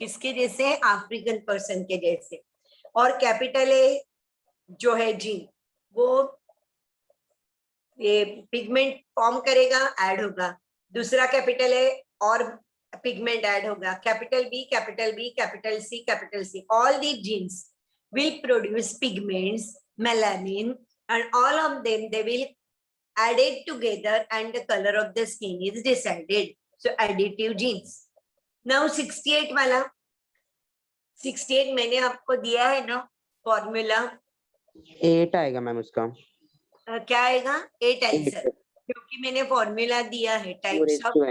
A: किसके जैसे? African person के जैसे. और कैपिटल A जो है जीन वो ये पिगमेंट फॉर्म करेगा, ऐड होगा. दूसरा कैपिटल A और pigment add hoga. Capital B, capital B, capital C, capital C. All these genes will produce pigments, melanin, and all of them they will added together and the color of the skin is decided. So additive genes. Now 68 वाला. 68 मैंने आपको दिया है ना formula.
B: 8 आएगा ma'am उसका.
A: क्या आएगा? 8 आंसर क्योंकि मैंने फॉर्मूला दिया है. Types of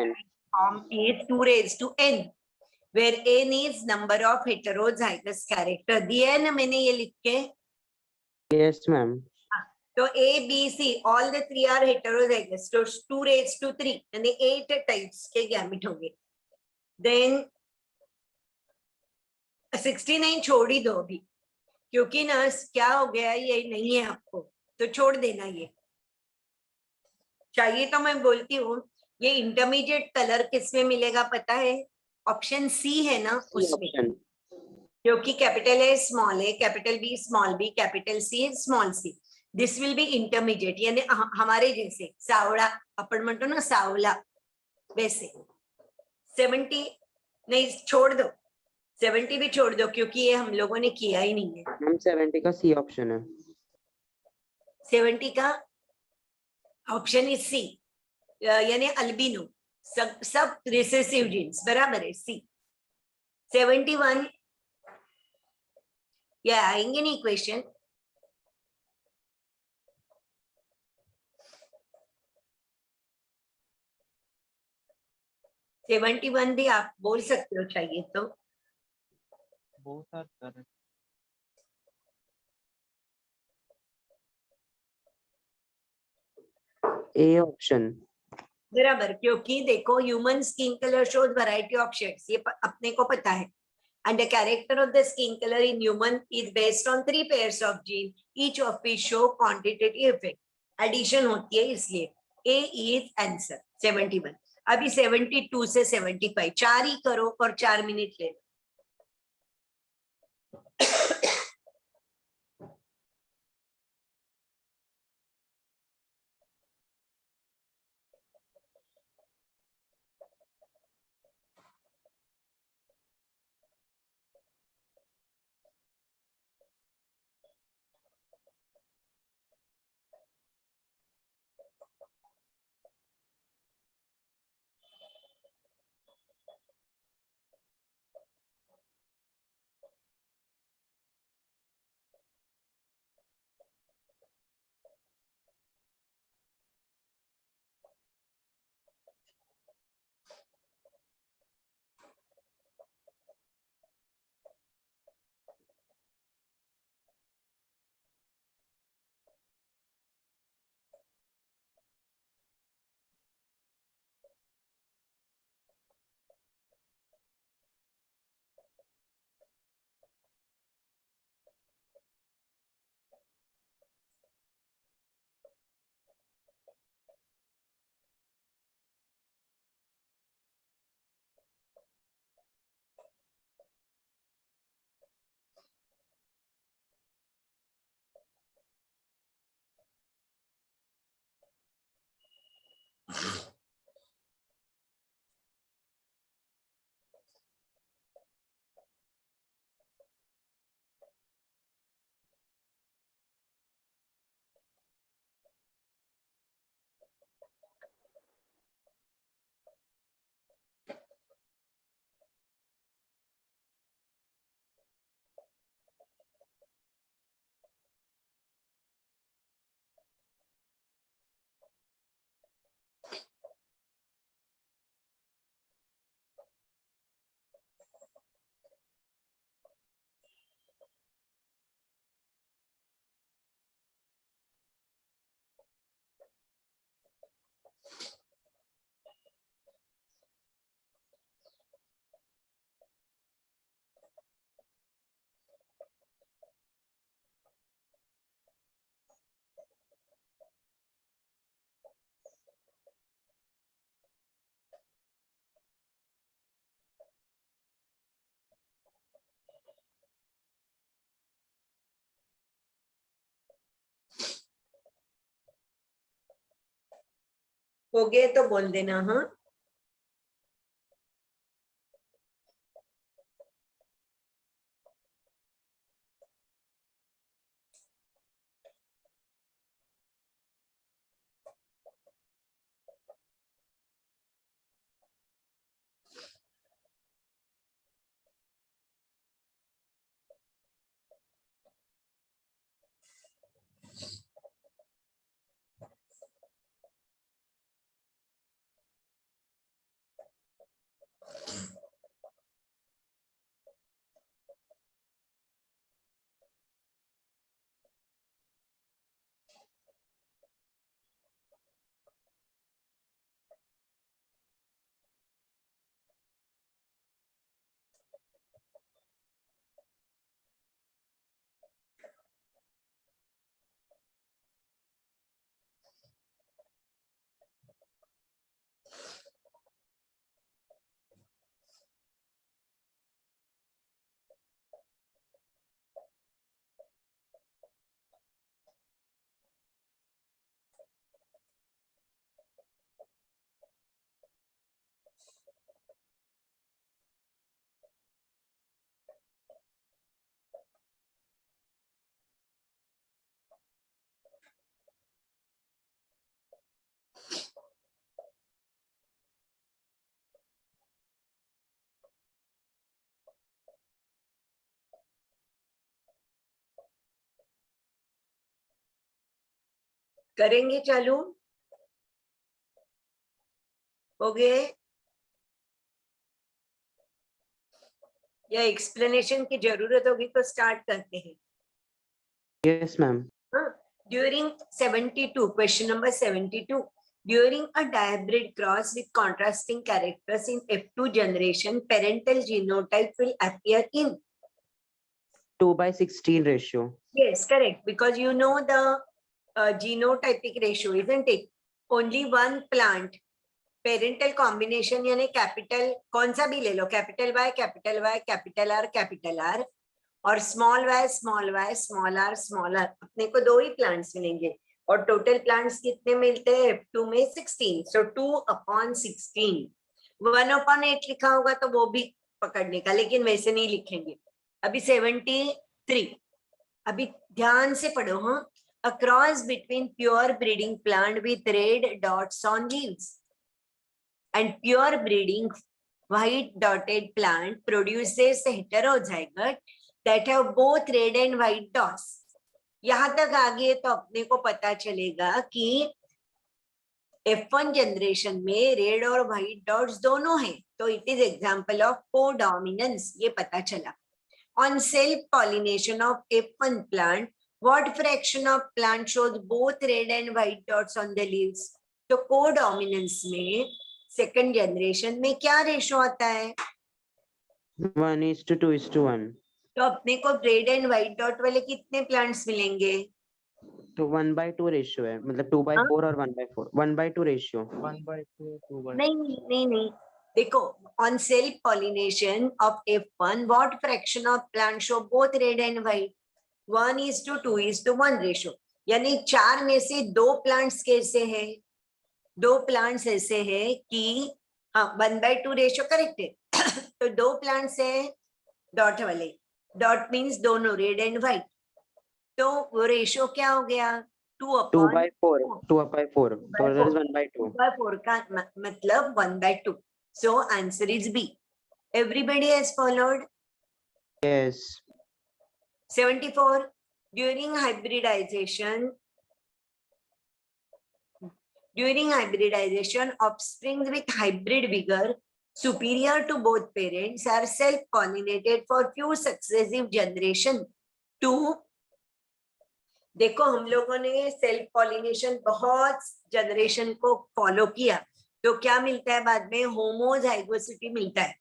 A: form is 2 raised to n, where n is number of heterozygous character. दिया है ना मैंने ये लिख के?
B: Yes ma'am.
A: तो A, B, C, all the 3 are heterozygous. So 2 raised to 3, यानी 8 types के गैमेट होंगे. Then 69 छोड़ ही दो अभी क्योंकि ना क्या हो गया, ये नहीं है आपको तो छोड़ देना. ये चाहिए तो मैं बोलती हूँ. ये इंटरमीडिएट कलर किसमें मिलेगा पता है? ऑप्शन सी है ना उसमें, क्योंकि capital A small A, capital B small B, capital C small C. This will be intermediate, यानी हमारे जैसे सावड़ा अपन म्हणतो ना सावला वैसे. 70 नहीं छोड़ दो, 70 भी छोड़ दो क्योंकि ये हम लोगों ने किया ही नहीं है.
B: मैम 70 का सी ऑप्शन है.
A: 70 का ऑप्शन इज सी, यानी अल्बिनो. सब रिसेसिव जीन्स. बराबर है. सी. 71 ये आएंगे नहीं क्वेश्चन. सेवेंटी वन भी आप बोल सकते हो चाहिए तो.
B: A option.
A: बराबर, क्योंकि देखो human skin colour shows variety of shades, ये अपने को पता है. And the character of the skin color in human is based on 3 pairs of genes, each of which show quantitative effect. Addition होती है इसलिए A is answer 71. अभी 72 से 75 4 ही करो और 4 मिनट ले लो। हो गए तो बोल देना। हाँ, करेंगे चालू। हो गए या एक्सप्लेनेशन की जरूरत होगी तो स्टार्ट करते हैं।
B: Yes, ma'am.
A: During 72, question number 72, during a diabrid cross with contrasting characters in F2 generation, parental genotype will appear in.
B: 2/16 ratio.
A: Yes, correct. Because you know the genotypic ratio, isn't it? Only one plant, parental combination यानी capital कौन सा भी ले लो, capital Y, capital Y, capital R और small y, small y, small r, अपने को दो ही प्लांट्स मिलेंगे और टोटल प्लांट्स कितने मिलते हैं F2 में 16, सो 2/16। 1/8 लिखा होगा तो वो भी पकड़ने का, लेकिन वैसे नहीं लिखेंगे। अभी 73, अभी ध्यान से पढ़ो। हाँ, a cross between pure breeding plant with red dots on leaves and pure breeding white dotted plant produces heterozygote that have both red and white dots. यहां तक आगे तो अपने को पता चलेगा कि F1 जनरेशन में रेड और व्हाइट डॉट्स दोनों हैं, तो it is example of codominance, ये पता चला। On self pollination of F1 plant, what fraction of plant shows both red and white dots on the leaves? तो कोडोमिनेंस में सेकंड जनरेशन में क्या रेशो आता है?
B: 1:2:1.
A: तो अपने को रेड एंड व्हाइट डॉट वाले कितने प्लांट्स मिलेंगे?
B: तो 1/2 रेशियो है, मतलब 2/4 और 1/4, 1/2 रेशियो।
D: 1/2, 2/2.
A: नहीं, देखो, on self pollination of F1, what fraction of plants show both red and white? 1:2:1 ratio, यानी 4 में से 2 प्लांट्स कैसे हैं? 2 प्लांट्स ऐसे हैं कि हाँ 1/2 रेशो करेक्ट है। तो 2 प्लांट्स है डॉट वाले, डॉट मीन्स दोनों रेड एंड व्हाइट, तो वो रेशो क्या हो गया?
B: 2/4, 2/4, तो that is 1/2.
A: 2/4 का मतलब 1/2. So answer is B. Everybody has followed.
B: Yes.
A: 74. During hybridization, offsprings with hybrid vigor superior to both parents are self-pollinated for few successive generation. 2. देखो, हम लोगों ने सेल्फ पॉलिनेशन बहुत जनरेशन को फॉलो किया, तो क्या मिलता है बाद में? होमोजाइगोसिटी मिलता है।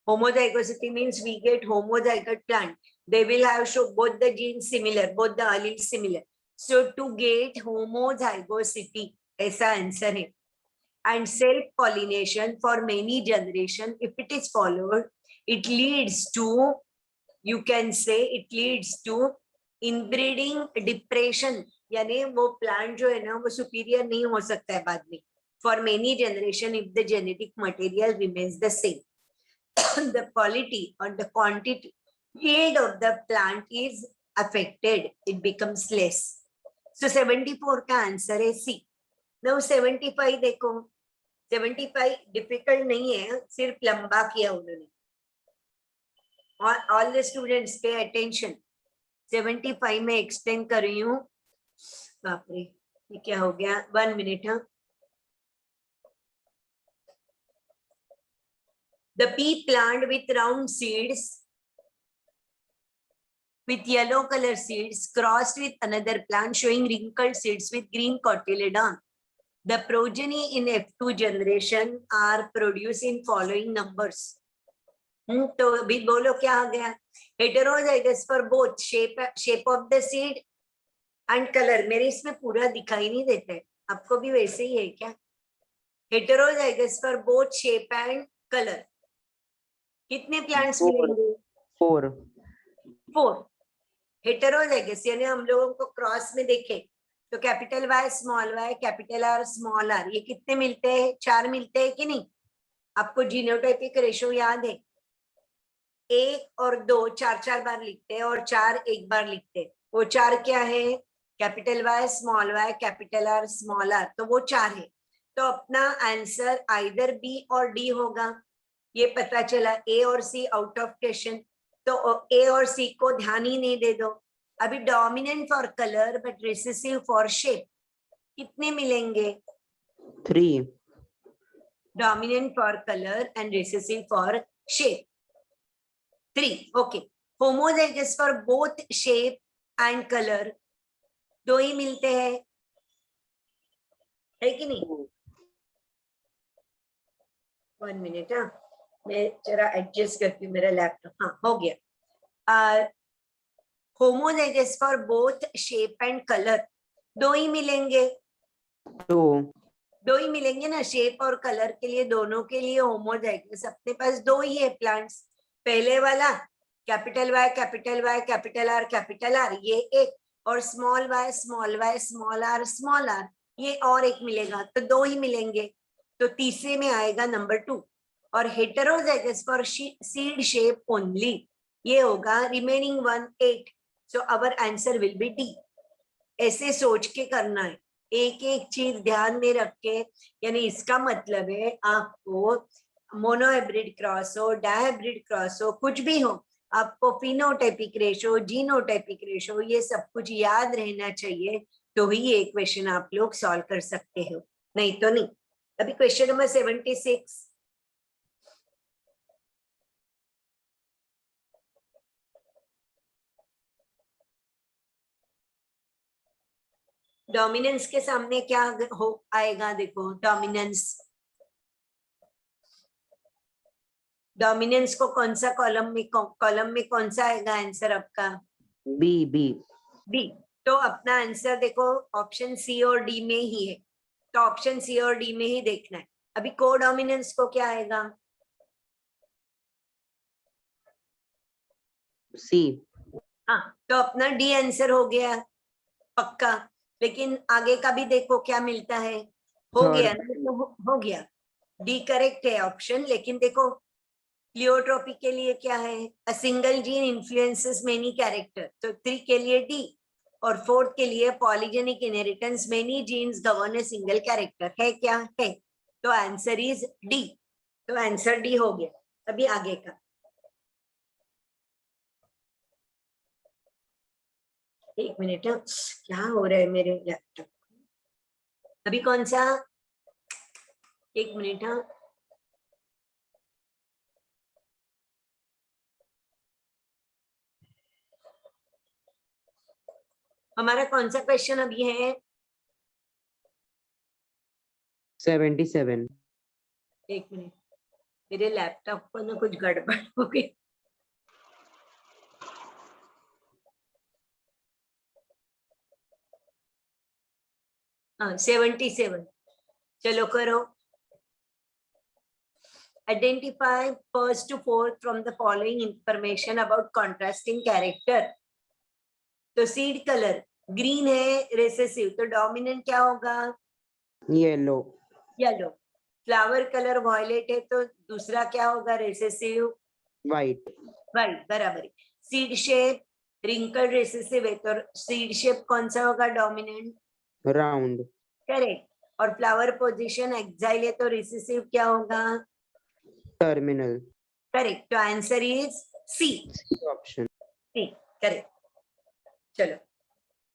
A: Homozygosity means we get homozygote plant. They will have show both the genes similar, both the alleles similar. So to get homozygosity, ऐसा आंसर है। And self pollination for many generation, if it is followed, it leads to, you can say it leads to inbreeding depression, यानी वो plant जो है ना वो superior नहीं हो सकता है बाद में for many generation if the genetic material remains the same. The quality or the quantity yield of the plant is affected, it becomes less. So 74 का आंसर है C. Now 75 देखो, 75 डिफिकल्ट नहीं है, सिर्फ लंबा किया उन्होंने। All the students pay attention. 75 में एक्सप्लेन कर रही हूँ। बाप रे, ये क्या हो गया? 1 मिनट। हाँ, the pea plant with round seeds, with yellow color seeds crossed with another plant showing wrinkled seeds with green cotyledon. The progeny in F2 generation are produced in following numbers. तो अभी बोलो क्या आ गया? Heterozygous for both shape of the seed and color. मेरे इसमें पूरा दिखाई नहीं देता है, आपको भी वैसे ही है क्या? Heterozygous for both shape and color. कितने प्लांट्स मिलेंगे? 4. हेटेरोजाइगस यानी हम लोगों को क्रॉस में देखे तो capital Y, small Y, capital R, small are, ये कितने मिलते हैं? 4 मिलते हैं कि नहीं? आपको जीनोटाइपिक रेशो याद है? 1 और 2 4 बार लिखते हैं और 4 एक बार लिखते हैं। वो 4 क्या है? Capital Y, small Y, capital R, small R, तो वो 4 है। तो अपना आंसर आइदर बी और डी होगा, ये पता चला। ए और सी आउट ऑफ क्वेश्चन, तो ए और सी को ध्यान ही नहीं दे दो। अभी dominant for colour but recessive for shape, कितने मिलेंगे?
B: 3.
A: Dominant for colour and recessive for shape 3. Okay, homozygous for both shape and colour 2 ही मिलते हैं, है कि नहीं? 1 मिनट, हाँ मैं जरा एडजस्ट करती हूँ मेरा लैपटॉप। हाँ हो गया। Homozygous for both shape and colour 2 ही मिलेंगे।
B: 2.
A: दो ही मिलेंगे ना, शेप और कलर के लिए दोनों के लिए होमोजाइगस अपने पास दो ही है प्लांट्स। पहले वाला capital Y capital Y capital R ये एक, और स्मॉल वाई स्मॉल आर ये और एक मिलेगा, तो दो ही मिलेंगे। तो तीसरे में आएगा नंबर 2। और heterozygous for seed shape only, ये होगा remaining 1 8। So our answer will be D. ऐसे सोच के करना है, एक एक चीज ध्यान में रख के। यानी इसका मतलब है आपको मोनोहाइब्रिड क्रॉस हो, डायहाइब्रिड क्रॉस हो, कुछ भी हो, आपको फिनोटाइपिक रेशो, जीनोटाइपिक रेशो, ये सब कुछ याद रहना चाहिए, तो ही ये क्वेश्चन आप लोग सॉल्व कर सकते हो, नहीं तो नहीं। अभी क्वेश्चन नंबर 76। डोमिनेंस के सामने क्या हो आएगा, देखो डोमिनेंस को कौन सा कॉलम में कौन सा आएगा आंसर आपका?
B: B B.
A: बी। तो अपना आंसर देखो ऑप्शन सी और डी में ही है, तो ऑप्शन सी और डी में ही देखना है। अभी कोडोमिनेंस को क्या आएगा?
B: सी।
A: हाँ, तो अपना डी आंसर हो गया पक्का। लेकिन आगे का भी देखो क्या मिलता है, हो गया ना, तो हो गया। डी करेक्ट है ऑप्शन, लेकिन देखो प्लियोट्रोपी के लिए क्या है, a single gene influences many character, तो 3 के लिए डी। और 4th के लिए polygenic inheritance many genes govern a single character, है क्या है? तो आंसर इज डी। तो आंसर डी हो गया। अभी आगे का, एक मिनट, क्या हो रहा है मेरे लैपटॉप? अभी कौन सा, एक मिनट। हाँ, हमारा कौन सा क्वेश्चन अभी है?
B: 77।
A: एक मिनट, मेरे लैपटॉप को ना कुछ गड़बड़ हो गई। हाँ 77, चलो करो। Identify first to fourth from the following information about contrasting character. तो सीड कलर ग्रीन है रेसेसिव, तो डोमिनेंट क्या होगा?
B: Yellow.
A: Yellow. Flower colour violet है, तो दूसरा क्या होगा रेसेसिव?
B: वाइट।
A: वाइट, बराबर। सीड शेप रिंकल रेसेसिव है, तो सीड शेप कौन सा होगा डोमिनेंट?
B: राउंड।
A: करेक्ट। और फ्लावर पोजीशन एक्साइल है, तो रिसेसिव क्या होगा?
B: टर्मिनल।
A: करेक्ट। तो answer is C.
B: Option
A: C correct. चलो,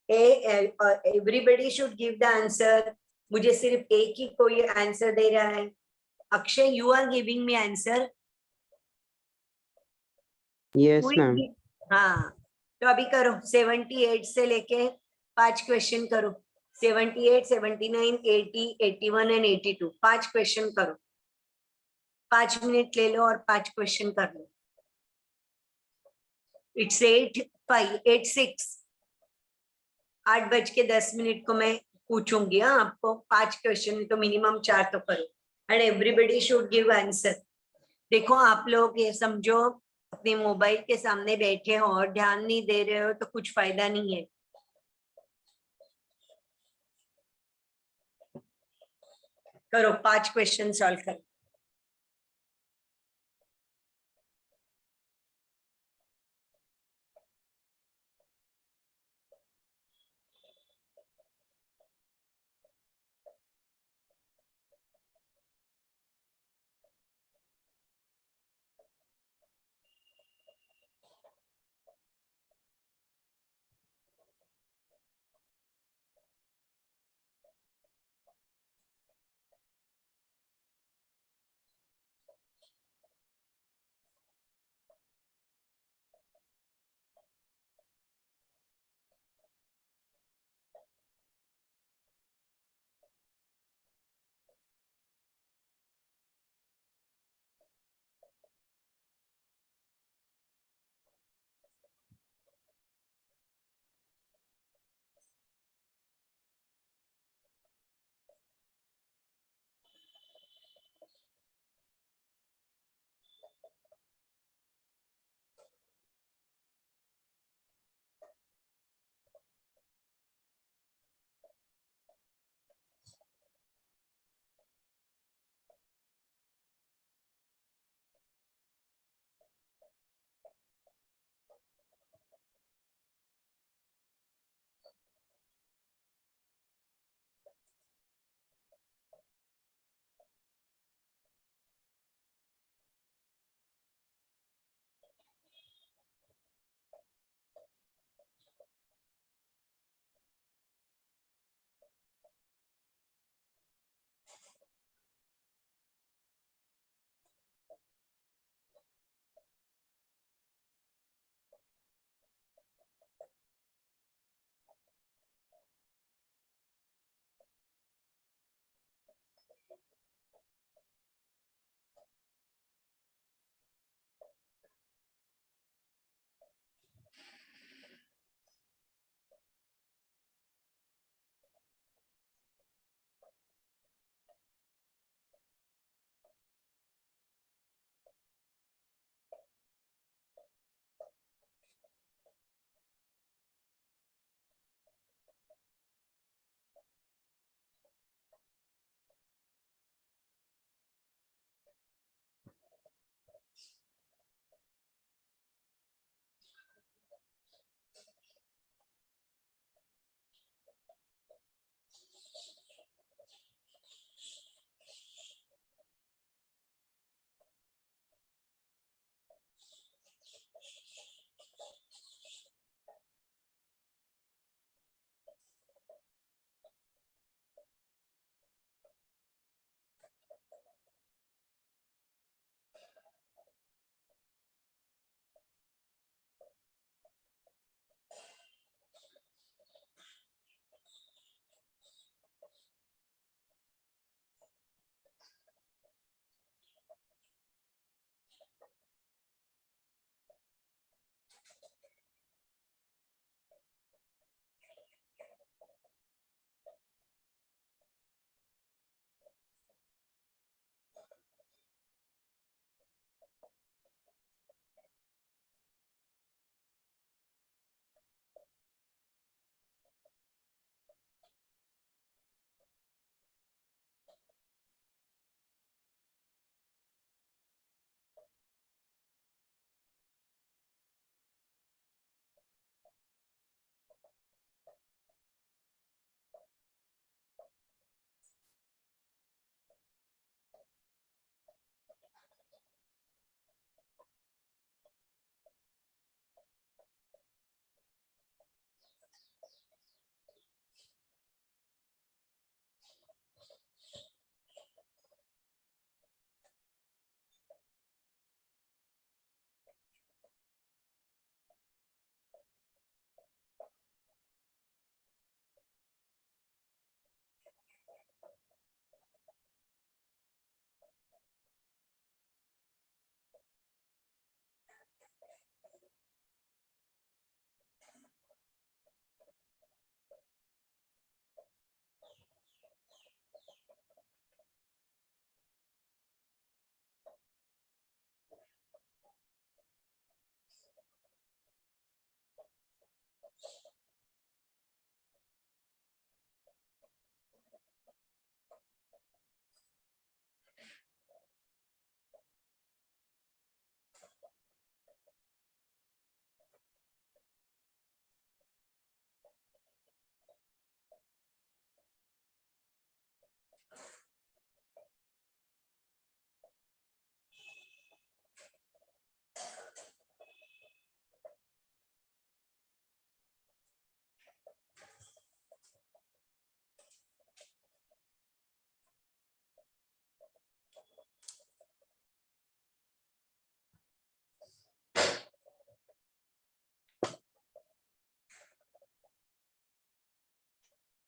A: everybody should give the answer. मुझे सिर्फ एक ही कोई आंसर दे रहा है। Akshay, you are giving me answer.
B: Yes ma'am.
A: हाँ, तो अभी करो 78 से लेके 5 क्वेश्चन करो। 78, 79, 80, 81 एंड 82, 5 क्वेश्चन करो। 5 मिनट ले लो और 5 क्वेश्चन कर लो। इट्स 8:06। 8:10 को मैं पूछूंगी। हाँ, आपको 5 क्वेश्चन तो मिनिमम 4 तो करो, and everybody should give answer. देखो आप लोग ये समझो, अपने मोबाइल के सामने बैठे हो और ध्यान नहीं दे रहे हो तो कुछ फायदा नहीं है। करो 5 क्वेश्चन सॉल्व करो।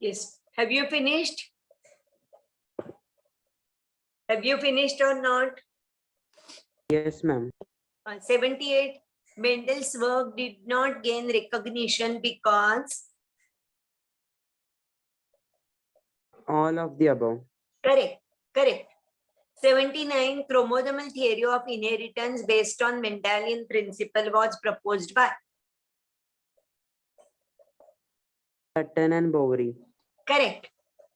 A: Yes. Have you finished? Have you finished or not?
B: Yes, ma'am.
A: 78. Mendel's work did not gain recognition because.
B: All of the above.
A: Correct. Correct. 79. Chromosomal theory of inheritance based on Mendelian principle was proposed by.
B: Hutton and Bovary.
A: Correct.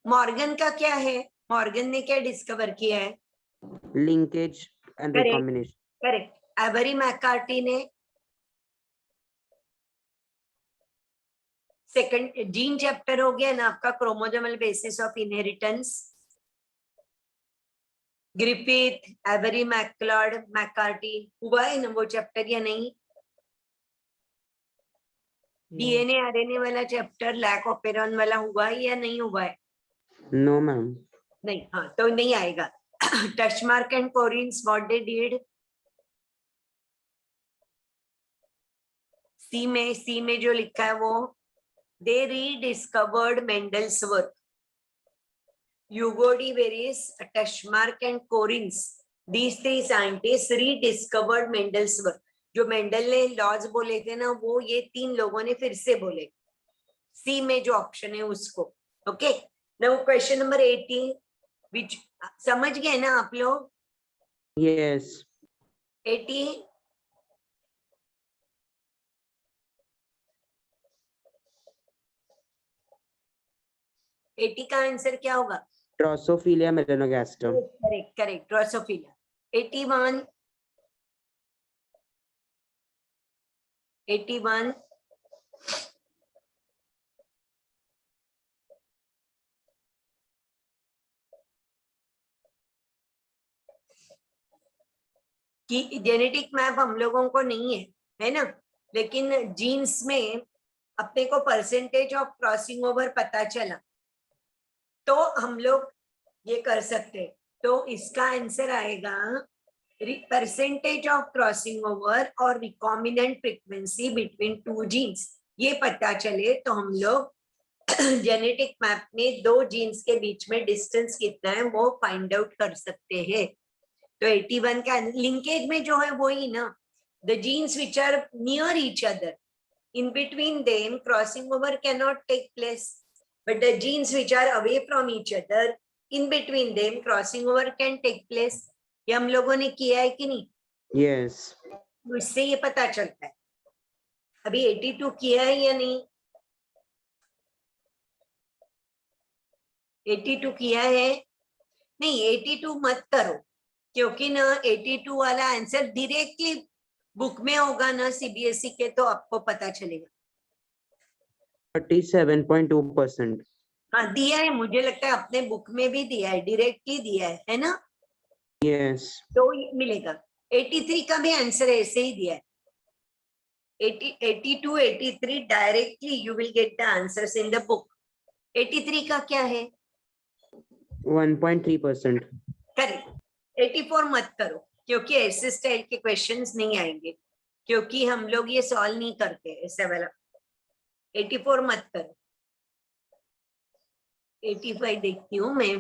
A: Morgan का क्या है? Morgan ने क्या discover किया है?
B: Linkage and
A: Correct.
B: recombination.
A: Correct. Every McCarthy ने second gene chapter हो गया ना आपका, chromosomal basis of inheritance. Griffith, every, McLeod, McCarthy हुआ है ना वो चैप्टर या नहीं? डीएनए आरएनए वाला चैप्टर, लैक ऑपेरॉन वाला हुआ है या नहीं हुआ है?
B: No, ma'am.
A: नहीं. हाँ तो नहीं आएगा. Tschermak and Correns what they did? C में जो लिखा है वो, they rediscovered Mendel's work. Hugo de Vries, Tschermak and Correns, these three scientists rediscovered Mendel's work. जो मेंडल ने लॉज बोले थे ना, वो ये तीन लोगों ने फिर से बोले. सी में जो ऑप्शन है उसको. ओके. नाउ क्वेश्चन नंबर 18 विच समझ गए ना आप लोग?
B: Yes.
A: 80. का आंसर क्या होगा?
B: Drosophila melanogaster.
A: Correct correct. Drosophila. 81. 81. कि जेनेटिक मैप हम लोगों को नहीं है ना, लेकिन जीन्स में अपने को परसेंटेज ऑफ क्रॉसिंग ओवर पता चला तो हम लोग ये कर सकते. तो इसका आंसर आएगा परसेंटेज ऑफ क्रॉसिंग ओवर और recombinant frequency between two genes. ये पता चले तो हम लोग जेनेटिक मैप में दो जीन्स के बीच में डिस्टेंस कितना है वो फाइंड आउट कर सकते हैं. तो 81 का लिंकेज में जो है वही ना, the genes which are near each other, in between them crossing over cannot take place, but the genes which are away from each other, in between them crossing over can take place. ये हम लोगों ने किया है कि नहीं?
B: Yes.
A: तो इससे ये पता चलता है. अभी 82 किया है या नहीं? 82 किया है? नहीं 82 मत करो, क्योंकि ना 82 वाला आंसर डायरेक्टली बुक में होगा ना सीबीएसई के, तो आपको पता चलेगा.
B: 37.2%.
A: हाँ दिया है, मुझे लगता है अपने बुक में भी दिया है, डायरेक्टली दिया है ना?
B: Yes.
A: तो ये मिलेगा. 83 का भी आंसर ऐसे ही दिया है. 82, 83 directly you will get the answers in the book. 83 का क्या है?
B: 1.3%.
A: करेक्ट. 84 मत करो, क्योंकि ऐसे स्टाइल के क्वेश्चंस नहीं आएंगे, क्योंकि हम लोग ये सॉल्व नहीं करते ऐसा वाला. 84 मत करो. 85 देखती हूँ मैं.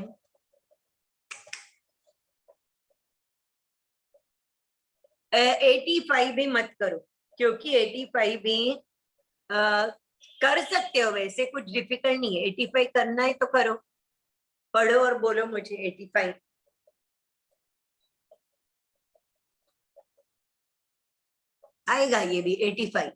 A: अ, 85 भी मत करो, क्योंकि 85 भी कर सकते हो, वैसे कुछ डिफिकल्ट नहीं है. 85 करना है तो करो, पढ़ो और बोलो मुझे 85. आएगा ये भी 85.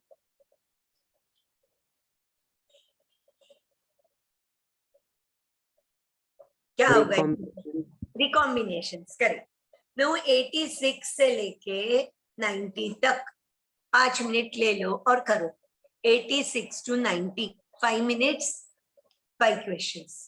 A: क्या होगा?
B: Recombination.
A: रिकॉम्बिनेशन. करेक्ट. नो 86 से लेके 90 तक 5 मिनट ले लो और करो. 86 to 90, 5 minutes, 5 questions.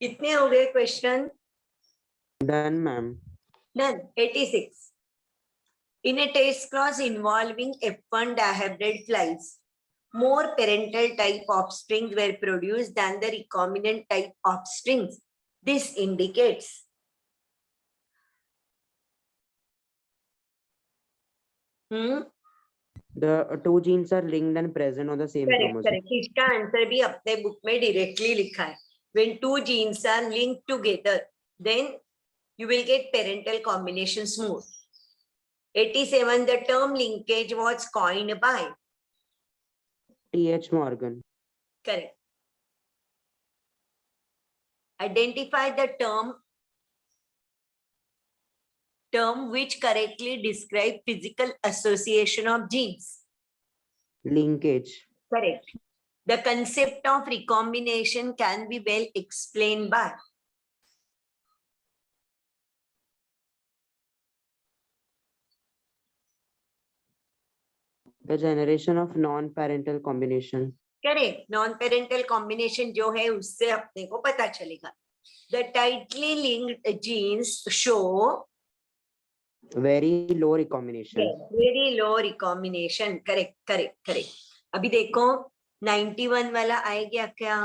A: कितने हो गए question?
B: Done, ma'am.
A: Done. 86. In a test class involving F1 dihybrid flies, more parental type offsprings were produced than the recombinant type offsprings. This indicates
B: The two genes are linked and present on the same
A: correct
B: chromosome.
A: Correct इसका answer भी अपने book में directly लिखा है. When two genes are linked together, then you will get parental combinations more. 87. The term linkage was coined by.
B: T.H. Morgan.
A: Correct. Identify the term which correctly describe physical association of genes.
B: Linkage.
A: Correct. The concept of recombination can be well explained by.
B: The generation of non-parental combination.
A: Correct. Non parental combination जो है उससे अपने को पता चलेगा. The tightly linked genes show
B: very low recombination.
A: very low recombination. Correct correct correct. अभी देखो 91 वाला आएगा क्या?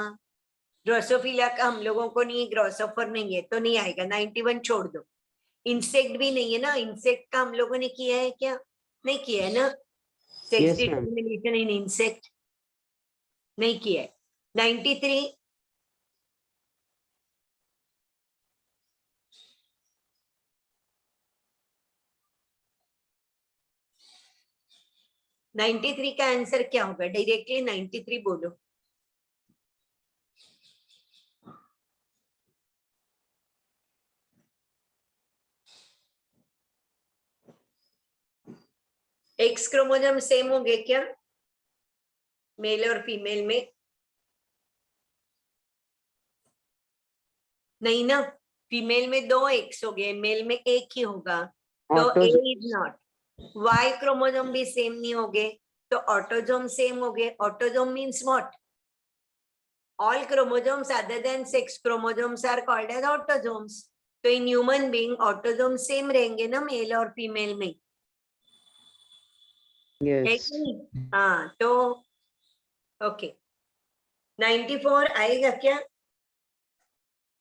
A: ड्रोसोफिला का हम लोगों को नहीं, ग्रोसोफर नहीं है तो नहीं आएगा. 91 छोड़ दो. इंसेक्ट भी नहीं है ना. इंसेक्ट का हम लोगों ने किया है क्या? नहीं किया है ना. Sex
B: Yes, ma'am.
A: डिटरमिनेशन इन इंसेक्ट नहीं किया है. 93. (93) का आंसर क्या होगा? डायरेक्टली 93 बोलो. एक्स क्रोमोसोम सेम होंगे क्या मेल और फीमेल में? नहीं ना. फीमेल में 2 एक्स हो गए, मेल में एक ही होगा. तो A is not. Y chromosome भी सेम नहीं होंगे तो ऑटोजोम सेम हो गए. Autosome means what? All chromosomes other than sex chromosomes are called as autosomes. तो in human being autosome same रहेंगे ना मेल और फीमेल में.
B: Yes.
A: हाँ तो ओके. 94 आएगा क्या?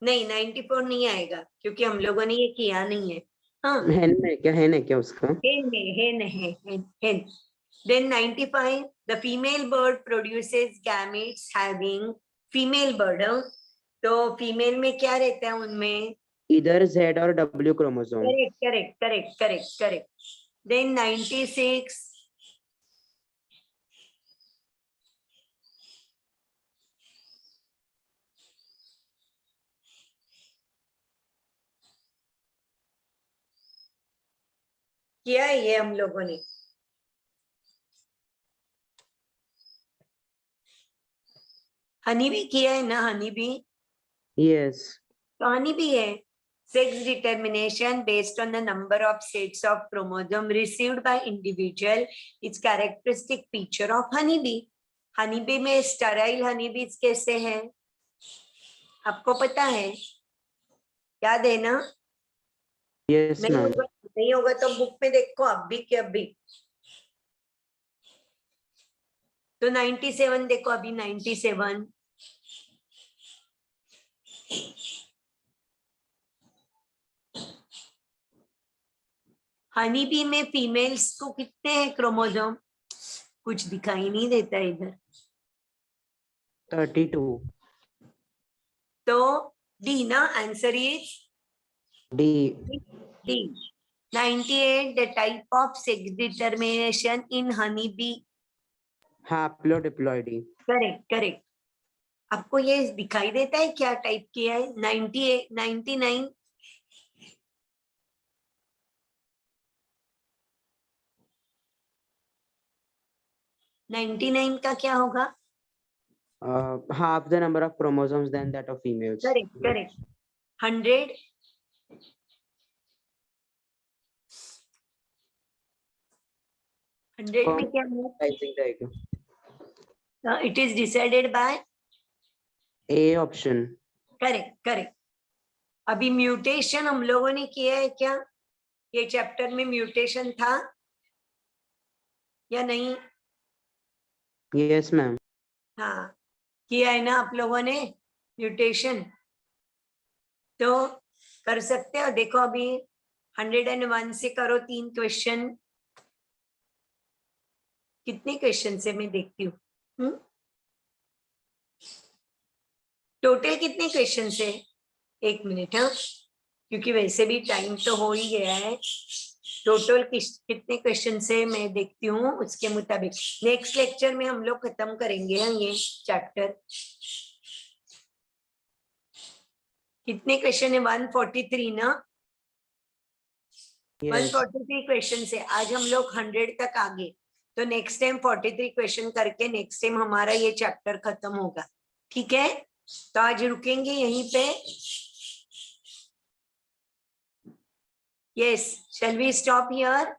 A: नहीं 94 नहीं आएगा क्योंकि हम लोगों ने ये किया नहीं है. हाँ
B: hen है क्या उसका?
A: hen. Then 95. The female bird produces gametes having female bird. तो फीमेल में क्या रहता है उनमें?
B: Either Z or W chromosome.
A: Correct. Then 96. किया है ये हम लोगों ने. हनी भी किया है ना. हनी भी.
B: Yes.
A: तो हनी भी है. Sex determination based on the number of sets of chromosome received by individual is characteristic feature of honeybee. honeybee में sterile honeybees कैसे हैं? आपको पता है? याद है ना?
B: Yes, ma'am.
A: नहीं होगा तो बुक में देखो अभी के अभी. तो 97 देखो अभी 97. हनी बी में फीमेल्स को कितने हैं क्रोमोसोम? कुछ दिखाई नहीं देता इधर.
B: 32.
A: तो डी ना. Answer is
B: D.
A: D. 98. The type of sex determination in honeybee.
B: Haplodiploidy.
A: Correct. आपको ये दिखाई देता है क्या टाइप किया है? 98, 99. 99 का क्या होगा?
B: Half the number of chromosomes than that of females.
A: Correct correct. 100 100 में क्या है?
B: I think रहेगा.
A: It is decided by.
B: A option.
A: Correct correct. अभी म्यूटेशन हम लोगों ने किया है क्या? ये चैप्टर में म्यूटेशन था या नहीं?
B: Yes, ma'am.
A: हाँ, किया है ना आप लोगों ने म्यूटेशन? तो कर सकते हो. देखो अभी 101 से करो 3 क्वेश्चन. कितने क्वेश्चन से मैं देखती हूँ. टोटल कितने क्वेश्चन से? 1 मिनट. हाँ, क्योंकि वैसे भी टाइम तो हो ही गया है. टोटल कितने क्वेश्चन से मैं देखती हूँ, उसके मुताबिक नेक्स्ट लेक्चर में हम लोग खत्म करेंगे ये चैप्टर. कितने क्वेश्चन है? 143 ना?
B: Yes.
A: 143 क्वेश्चन से आज हम लोग 100 तक आ गए. तो नेक्स्ट टाइम 43 क्वेश्चन करके नेक्स्ट टाइम हमारा ये चैप्टर खत्म होगा. ठीक है, तो आज रुकेंगे यहीं पे. Yes, shall we stop here?